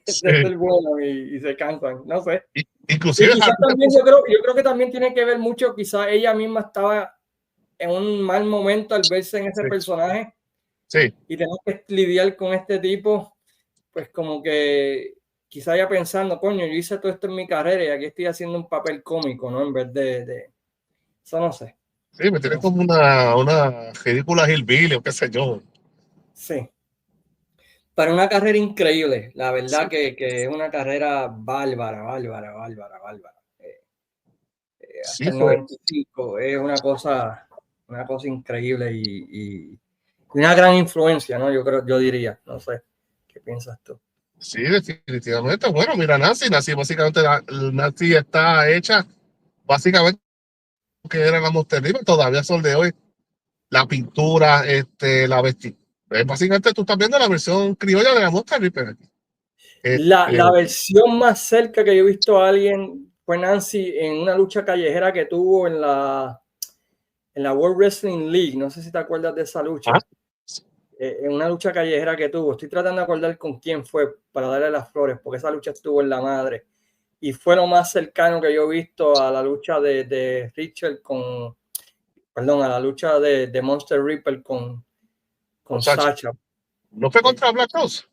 S1: sí.
S2: ser buenos y se cansan, no sé. Y
S1: Inclusive
S2: quizás también yo creo que también tiene que ver mucho, quizás ella misma estaba en un mal momento al verse en ese
S1: sí,
S2: personaje
S1: sí,
S2: y tener que lidiar con este tipo, pues como que quizá ya pensando, coño, yo hice todo esto en mi carrera y aquí estoy haciendo un papel cómico, ¿no? En vez de eso no sé.
S1: sí, me tiene
S2: No sé.
S1: como una ridícula hillbilly o qué sé yo.
S2: Sí. Para una carrera increíble, la
S1: Sí,
S2: verdad que es una carrera bárbara, bárbara, bárbara, bárbara. Hasta
S1: sí,
S2: el
S1: pues,
S2: 95 es una cosa increíble y una gran influencia, ¿no? Yo creo, yo diría, no sé, ¿qué piensas tú?
S1: sí, definitivamente. Bueno, mira, Nancy básicamente, Nancy está hecha, básicamente, que era la Monster River, todavía son de hoy, la pintura, la vestimenta. Básicamente tú estás viendo la versión criolla de la Monster River.
S2: La versión más cerca que yo he visto a alguien fue Nancy en una lucha callejera que tuvo en la World Wrestling League. No sé si te acuerdas de esa
S1: Ah,
S2: lucha. En una lucha callejera que tuvo. Estoy tratando de acordar con quién fue para darle las flores, porque esa lucha estuvo en la madre. Y fue lo más cercano que yo he visto a la lucha de Richard perdón, a la lucha de Monster Ripper con
S1: Sacha,
S2: Sacha.
S1: ¿no fue
S2: Eh,
S1: contra Black Rose?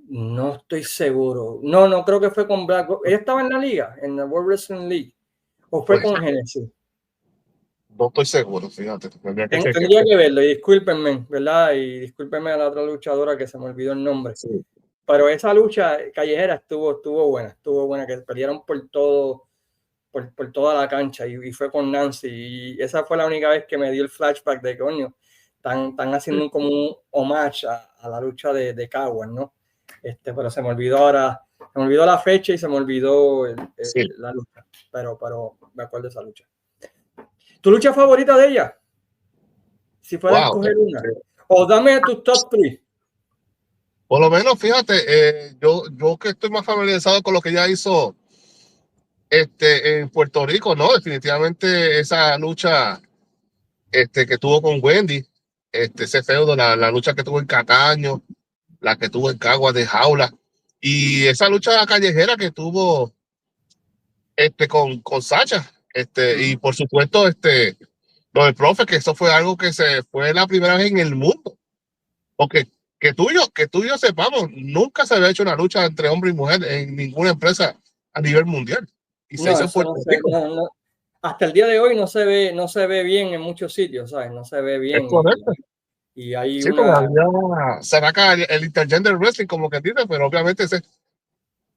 S2: no estoy seguro. No, no creo que fue con Black. Ella estaba en la liga, en la World Wrestling League. ¿O fue
S1: Pues
S2: con Genesis?
S1: no estoy seguro, fíjate, tendría que chequear.
S2: Tendría que verlo y discúlpenme, ¿verdad? Y discúlpenme a la otra luchadora que se me olvidó el nombre.
S1: Sí,
S2: Pero esa lucha callejera estuvo buena, que pelearon por todo, por toda la cancha y fue con Nancy. Y esa fue la única vez que me dio el flashback de coño, están haciendo como un homage a la lucha de Cowan, ¿no? Pero se me olvidó ahora, se me olvidó la fecha y se me olvidó
S1: sí.
S2: la lucha, pero me acuerdo de esa lucha. ¿Tu lucha favorita de ella? Si fuera a
S1: Wow.
S2: escoger una. O dame tu top 3.
S1: Por lo menos, fíjate, yo que estoy más familiarizado con lo que ella hizo en Puerto Rico, ¿no? Definitivamente esa lucha que tuvo con Wendy, ese feudo, la lucha que tuvo en Cataño, la que tuvo en Caguas de Jaula, y esa lucha callejera que tuvo con Sacha, y por supuesto, lo del profe, que eso fue algo que se fue la primera vez en el mundo, porque que tú y yo sepamos, nunca se había hecho una lucha entre hombre y mujer en ninguna empresa a nivel mundial, y se
S2: No,
S1: hizo en
S2: eso
S1: Puerto
S2: no sé,
S1: Rico.
S2: no, no. Hasta el día de hoy no se ve bien en muchos sitios, ¿sabes? No se ve
S1: Es
S2: bien
S1: correcto.
S2: y hay
S1: Sí,
S2: una.
S1: todavía se saca el intergender wrestling, como que dice, pero obviamente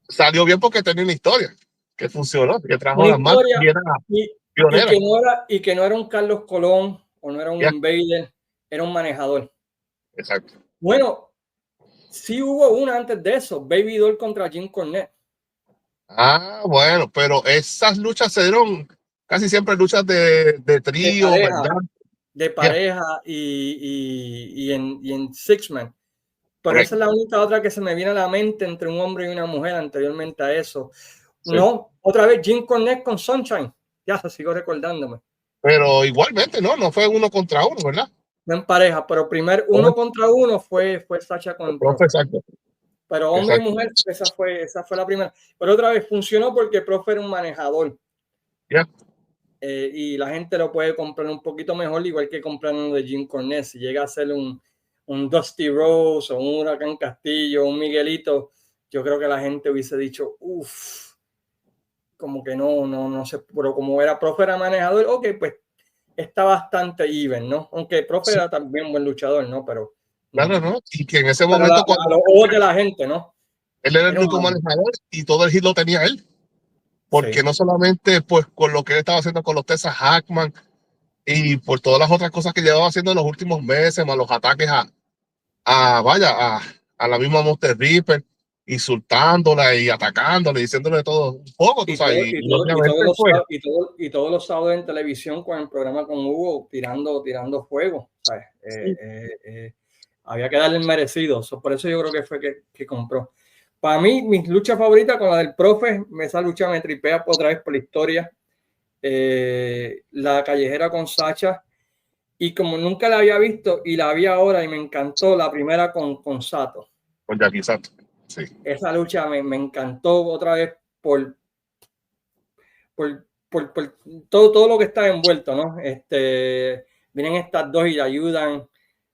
S1: salió bien porque tenía una historia que funcionó, que trajo
S2: Una
S1: las marcas
S2: historia
S1: y era
S2: y,
S1: pionera.
S2: y que no era un Carlos Colón o no era un
S1: Ya,
S2: Invader, era un manejador.
S1: exacto.
S2: Bueno, sí hubo una antes de eso, Baby Doll contra Jim Cornette,
S1: Ah, bueno, pero esas luchas se dieron casi siempre luchas de
S2: de
S1: trío,
S2: pareja,
S1: ¿verdad?
S2: de
S1: Ya,
S2: pareja y en Six Man. Pero esa es
S1: correcto.
S2: la única otra que se me viene a la mente entre un hombre y una mujer anteriormente a eso.
S1: Sí.
S2: No, otra vez Jim Cornette con Sunshine. Ya sigo recordándome.
S1: Pero igualmente, ¿no? No fue uno contra uno, ¿verdad?
S2: No en pareja, pero primer uno
S1: Correcto.
S2: contra uno fue Sacha con
S1: Profe,
S2: Profe.
S1: exacto.
S2: Pero hombre y
S1: Exacto.
S2: mujer, esa fue la primera. Pero otra vez funcionó porque Profe era un manejador.
S1: Ya,
S2: Y la gente lo puede comprar un poquito mejor, igual que comprar uno de Jim Cornette. Si llega a ser un Dusty Rose o un Huracán Castillo, un Miguelito, yo creo que la gente hubiese dicho, uff, como que no sé, pero como era profe, era manejador, ok, pues está bastante even, ¿no? Aunque el profe
S1: sí,
S2: era también un buen luchador, ¿no?
S1: claro, ¿no? Y que en ese
S2: Pero
S1: momento,
S2: a
S1: cuando
S2: los ojos de la gente, ¿no?
S1: él era el
S2: Era un
S1: único
S2: amo.
S1: manejador y todo el hit lo tenía él, porque
S2: Sí.
S1: no solamente pues con lo que él estaba haciendo con los Texas Hackman y por todas las otras cosas que llevaba haciendo en los últimos meses, más los ataques vaya, a la misma Monster Reaper, insultándola y atacándola, y diciéndole todo un poco, tú sabes, y obviamente pues,
S2: Todos los sábados en televisión con el programa con Hugo tirando fuego, ¿sabes?
S1: sí,
S2: Había que darle el merecido, por eso yo creo que fue que compró. Para mí, mis luchas favoritas con la del profe, esa lucha me tripea otra vez por la historia. La callejera con Sacha. Y como nunca la había visto y la vi ahora y me encantó, la primera con Sato.
S1: Con Jackie Sato. Sí.
S2: Esa lucha me encantó otra vez por todo lo que está envuelto, ¿no? Vienen estas dos y le ayudan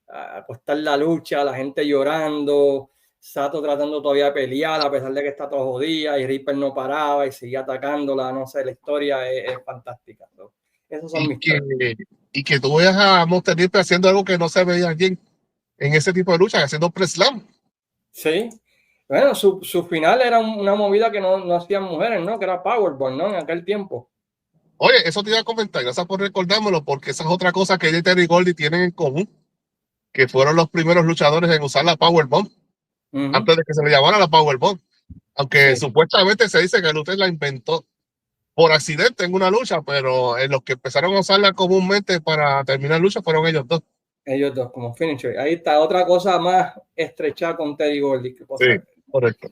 S2: a acostar la lucha, la gente llorando, Sato tratando todavía de pelear a pesar de que está todo jodida y Reaper no paraba y seguía atacándola, no sé, la historia es fantástica, ¿no? Esos son mis tres.
S1: Y que tú veas a Monster Ripper haciendo algo que no se veía bien en ese tipo de luchas, haciendo press slam.
S2: Sí. Bueno, su final era una movida que no hacían mujeres, ¿no? Que era Powerbomb, ¿no? En aquel tiempo.
S1: Oye, eso te iba a comentar, gracias por recordármelo, porque esa es otra cosa que ella y Terry Gordy tienen en común, que fueron los primeros luchadores en usar la Powerbomb, antes de que se le llamara la Powerbomb. Aunque supuestamente se dice que usted la inventó por accidente en una lucha, pero en los que empezaron a usarla comúnmente para terminar luchas fueron ellos dos.
S2: Ellos dos, como finisher. Ahí está, otra cosa más estrecha con Terry Gordy.
S1: Sí, correcto.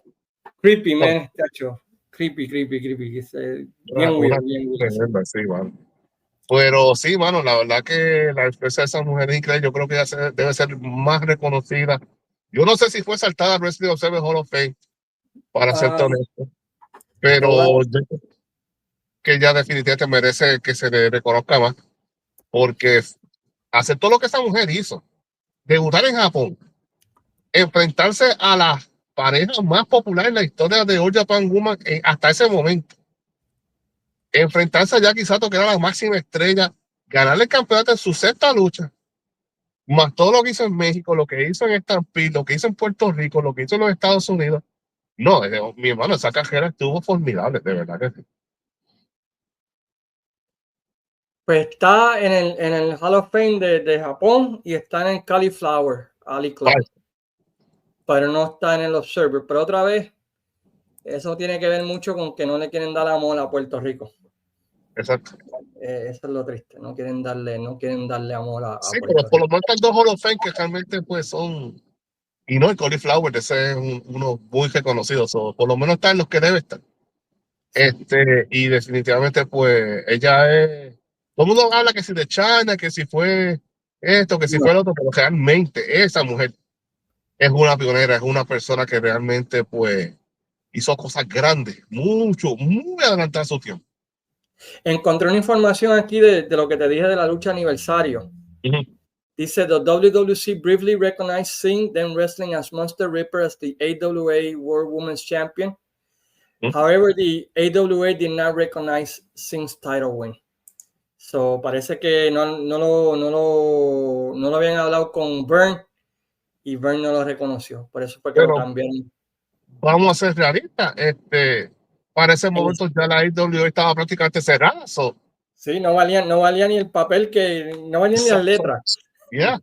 S2: Creepy, man, tacho. Creepy. Bien weird.
S1: Tremenda, sí, mano. Pero sí, mano, la verdad que la expresa de esa mujer es increíble. Yo creo que ella debe ser más reconocida. Yo no sé si fue saltada al Wrestling Observer Hall of Fame, para ser honesto, pero yo creo que ella definitivamente merece que se le reconozca más, porque hacer todo lo que esa mujer hizo, debutar en Japón, enfrentarse a las parejas más populares en la historia de All Japan Woman hasta ese momento, enfrentarse a Jackie Sato, que era la máxima estrella, ganarle el campeonato en su sexta lucha, más todo lo que hizo en México, lo que hizo en Stampede, lo que hizo en Puerto Rico, lo que hizo en los Estados Unidos. No, mi hermano, esa carrera estuvo formidable, de verdad que sí.
S2: Pues está en el Hall of Fame de Japón y está en el Cauliflower Alley Club. Pero no está en el Observer. Pero otra vez, eso tiene que ver mucho con que no le quieren dar amor a Puerto Rico.
S1: Exacto.
S2: Eso es lo triste. No quieren darle amor a
S1: sí,
S2: Puerto
S1: pero por
S2: Rico.
S1: lo menos hay dos Hall of Fame que realmente pues son. Y no, el Cauliflower, ese es uno muy reconocido. Por lo menos está en los que debe estar. Y definitivamente, pues, ella es. Todo el mundo habla que si de China, que si fue esto, que si fue lo otro, pero realmente esa mujer es una pionera, es una persona que realmente, pues, hizo cosas grandes, muy adelantada a su tiempo.
S2: Encontré una información aquí de lo que te dije de la lucha aniversario. Dice, the WWC briefly recognized Singh, then wrestling as Monster Ripper, as the AWA World Women's Champion. However, the AWA did not recognize Singh's title win. So, parece que no lo habían hablado con Vern y Vern no lo reconoció. Por eso fue que lo cambiaron.
S1: Vamos a ser realistas. Para ese momento ya la AWA estaba prácticamente cerrada.
S2: Sí, no valía ni el papel, no valía ni las letras.
S1: Yeah.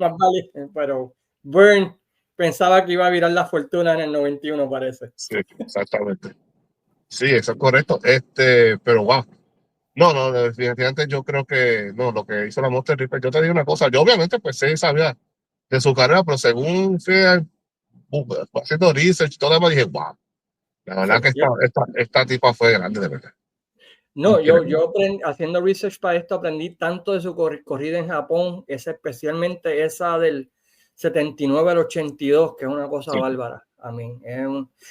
S2: Pero Vern pensaba que iba a virar la fortuna en el 91, parece.
S1: Sí, exactamente. Sí, eso es correcto. Pero wow. No, definitivamente yo creo que no, lo que hizo la Monster Ripper, yo te digo una cosa, yo obviamente pues sí sabía de su carrera, pero según fui haciendo research y todo demás, dije, wow, la verdad que esta tipa fue grande, de verdad.
S2: No, yo haciendo research para esto aprendí tanto de su corrida en Japón, especialmente esa del 79 al 82, que es una cosa bárbara. A mí,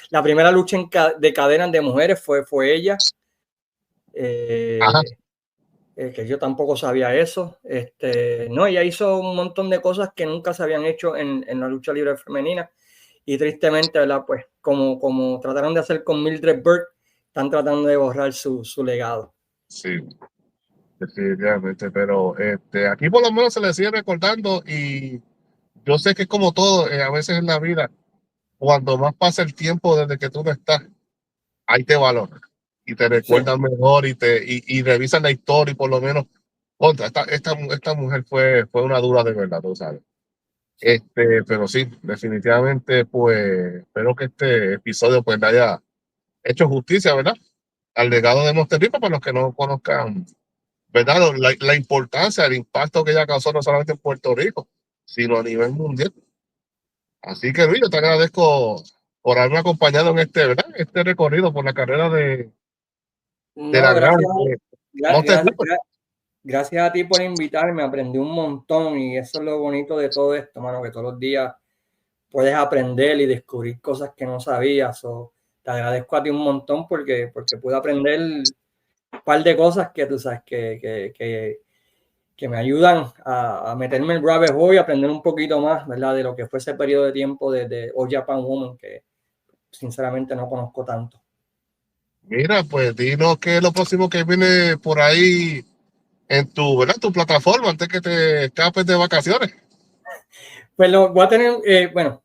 S2: la primera lucha de cadenas de mujeres fue ella. Que yo tampoco sabía eso. No, ella hizo un montón de cosas que nunca se habían hecho en la lucha libre femenina. Y tristemente, ¿verdad? Pues como trataron de hacer con Mildred Burke, están tratando de borrar su legado.
S1: Sí, definitivamente, pero aquí por lo menos se le sigue recordando y yo sé que es como todo, a veces en la vida, cuando más pasa el tiempo desde que tú no estás, ahí te valoran y te recuerdan mejor y revisan la historia y por lo menos contra esta mujer fue una dura de verdad, tú sabes. Pero sí, definitivamente, pues espero que este episodio pues le haya hecho justicia, ¿verdad? Al legado de Monster Ripper, para los que no conozcan, ¿verdad? La importancia, el impacto que ella causó no solamente en Puerto Rico, sino a nivel mundial. Así que Luis, yo te agradezco por haberme acompañado en ¿verdad? Este recorrido por la carrera de la gran Monster River.
S2: Gracias a ti por invitarme, aprendí un montón y eso es lo bonito de todo esto, mano, que todos los días puedes aprender y descubrir cosas que no sabías. Te agradezco a ti un montón porque pude aprender un par de cosas que tú sabes que me ayudan a meterme en rabbit hole y aprender un poquito más, ¿verdad? De lo que fue ese periodo de tiempo de All Japan Women, que sinceramente no conozco tanto.
S1: Mira, pues dinos qué es lo próximo que viene por ahí en ¿verdad? Tu plataforma antes que te escapes de vacaciones.
S2: Pues lo voy a tener, bueno,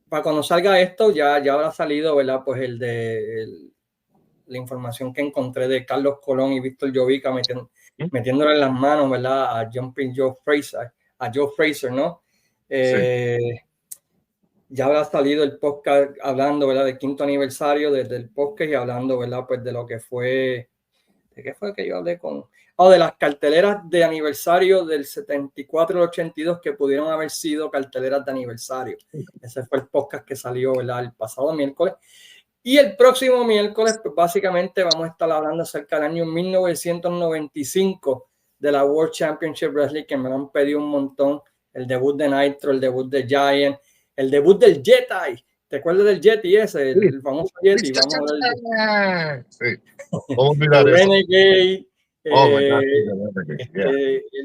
S2: para cuando salga esto ya habrá salido, ¿verdad? Pues la información que encontré de Carlos Colón y Víctor Llovica metiéndole en las manos, ¿verdad? A Jumping Joe Frazier, ¿no?
S1: Sí.
S2: Ya habrá salido el podcast hablando, ¿verdad? Del 5º aniversario del podcast y hablando, ¿verdad? Pues de lo que fue, ¿de qué fue que yo hablé con? De las carteleras de aniversario del 74 al 82 que pudieron haber sido carteleras de aniversario. Ese fue el podcast que salió, ¿verdad? El pasado miércoles. Y el próximo miércoles, pues básicamente vamos a estar hablando acerca del año 1995 de la World Championship Wrestling, que me lo han pedido un montón. El debut de Nitro, el debut de Giant, el debut del Yeti. ¿Te acuerdas del Yeti ese? El famoso Yeti. Vamos a hablar
S1: de... Sí.
S2: Renegade.
S1: Yeah.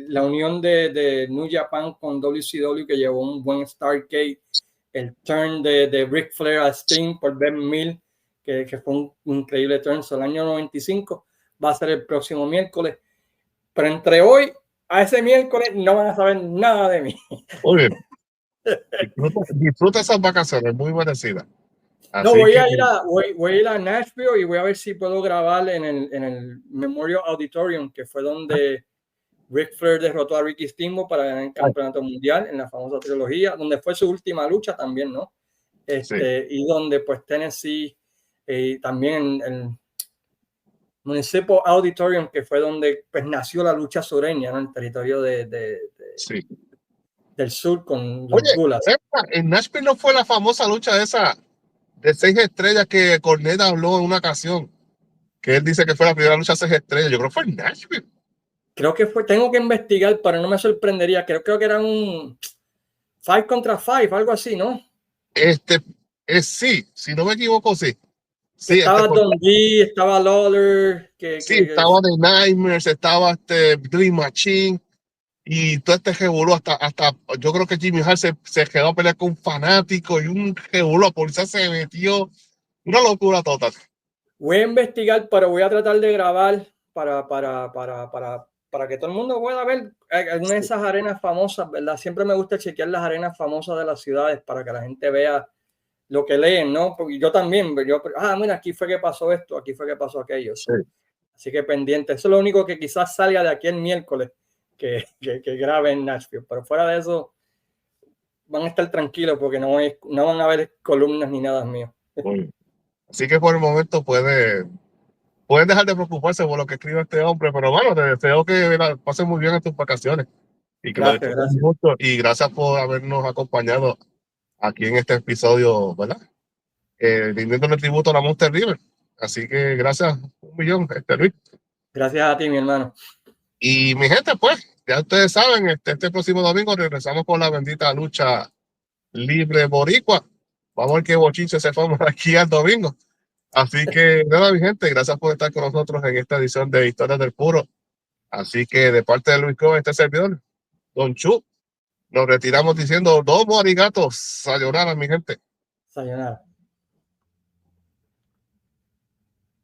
S2: La unión de New Japan con WCW que llevó un buen Starrcade. El turn de Ric Flair a Sting por Ben Mill, que fue un increíble turn. El año 95 va a ser el próximo miércoles. Pero entre hoy a ese miércoles no van a saber nada de mí.
S1: Muy bien. Disfruta esas vacaciones, muy merecidas.
S2: No, voy a ir a Nashville y voy a ver si puedo grabar en el Memorial Auditorium, que fue donde Ric Flair derrotó a Ricky Steamboat para ganar el campeonato mundial en la famosa trilogía, donde fue su última lucha también, ¿no?
S1: Sí.
S2: Y donde pues Tennessee, también en el Municipal Auditorium, que fue donde pues nació la lucha sureña, ¿no? En el territorio
S1: Sí.
S2: del sur con los Gulas.
S1: En Nashville no fue la famosa lucha esa de 6 estrellas que Cornette habló en una ocasión, que él dice que fue la primera lucha 6 estrellas. Yo creo que fue en Nashville.
S2: Creo que fue, tengo que investigar, pero no me sorprendería. Creo que era un 5 contra 5, algo así, ¿no?
S1: Sí, si no me equivoco, sí. Sí,
S2: estaba Dundee, estaba Lawler.
S1: Estaba The Nightmares, estaba Dream Machine y todo este revolú hasta yo creo que Jimmy Hart se quedó a pelear con un fanático y un revolú, la policía se metió, una locura total.
S2: Voy a investigar, pero voy a tratar de grabar para que todo el mundo pueda ver alguna de esas arenas famosas, ¿verdad? Siempre me gusta chequear las arenas famosas de las ciudades para que la gente vea lo que leen, ¿no? Porque yo también, mira, aquí fue que pasó esto, aquí fue que pasó aquello.
S1: Sí.
S2: Así que pendiente. Eso es lo único que quizás salga de aquí el miércoles que grabe en Nashville. Pero fuera de eso, van a estar tranquilos porque no van a haber columnas ni nada mío.
S1: Así que por el momento pueden dejar de preocuparse por lo que escribe este hombre, pero bueno, te deseo que pasen muy bien en tus vacaciones y que
S2: gracias.
S1: Mucho, y gracias por habernos acompañado aquí en este episodio, ¿verdad? Rindiéndole tributo a la Monster River. Así que gracias un millón, Luis.
S2: Gracias a ti, mi hermano.
S1: Y mi gente, pues, ya ustedes saben, este próximo domingo regresamos con la bendita lucha libre boricua. Vamos a ver qué bochinche se forma aquí al domingo. Así que nada, mi gente, gracias por estar con nosotros en esta edición de Historias del Puro. Así que de parte de Luis Cove, este servidor, Don Chu, nos retiramos diciendo domo arigato, sayonara, mi gente.
S2: Sayonara.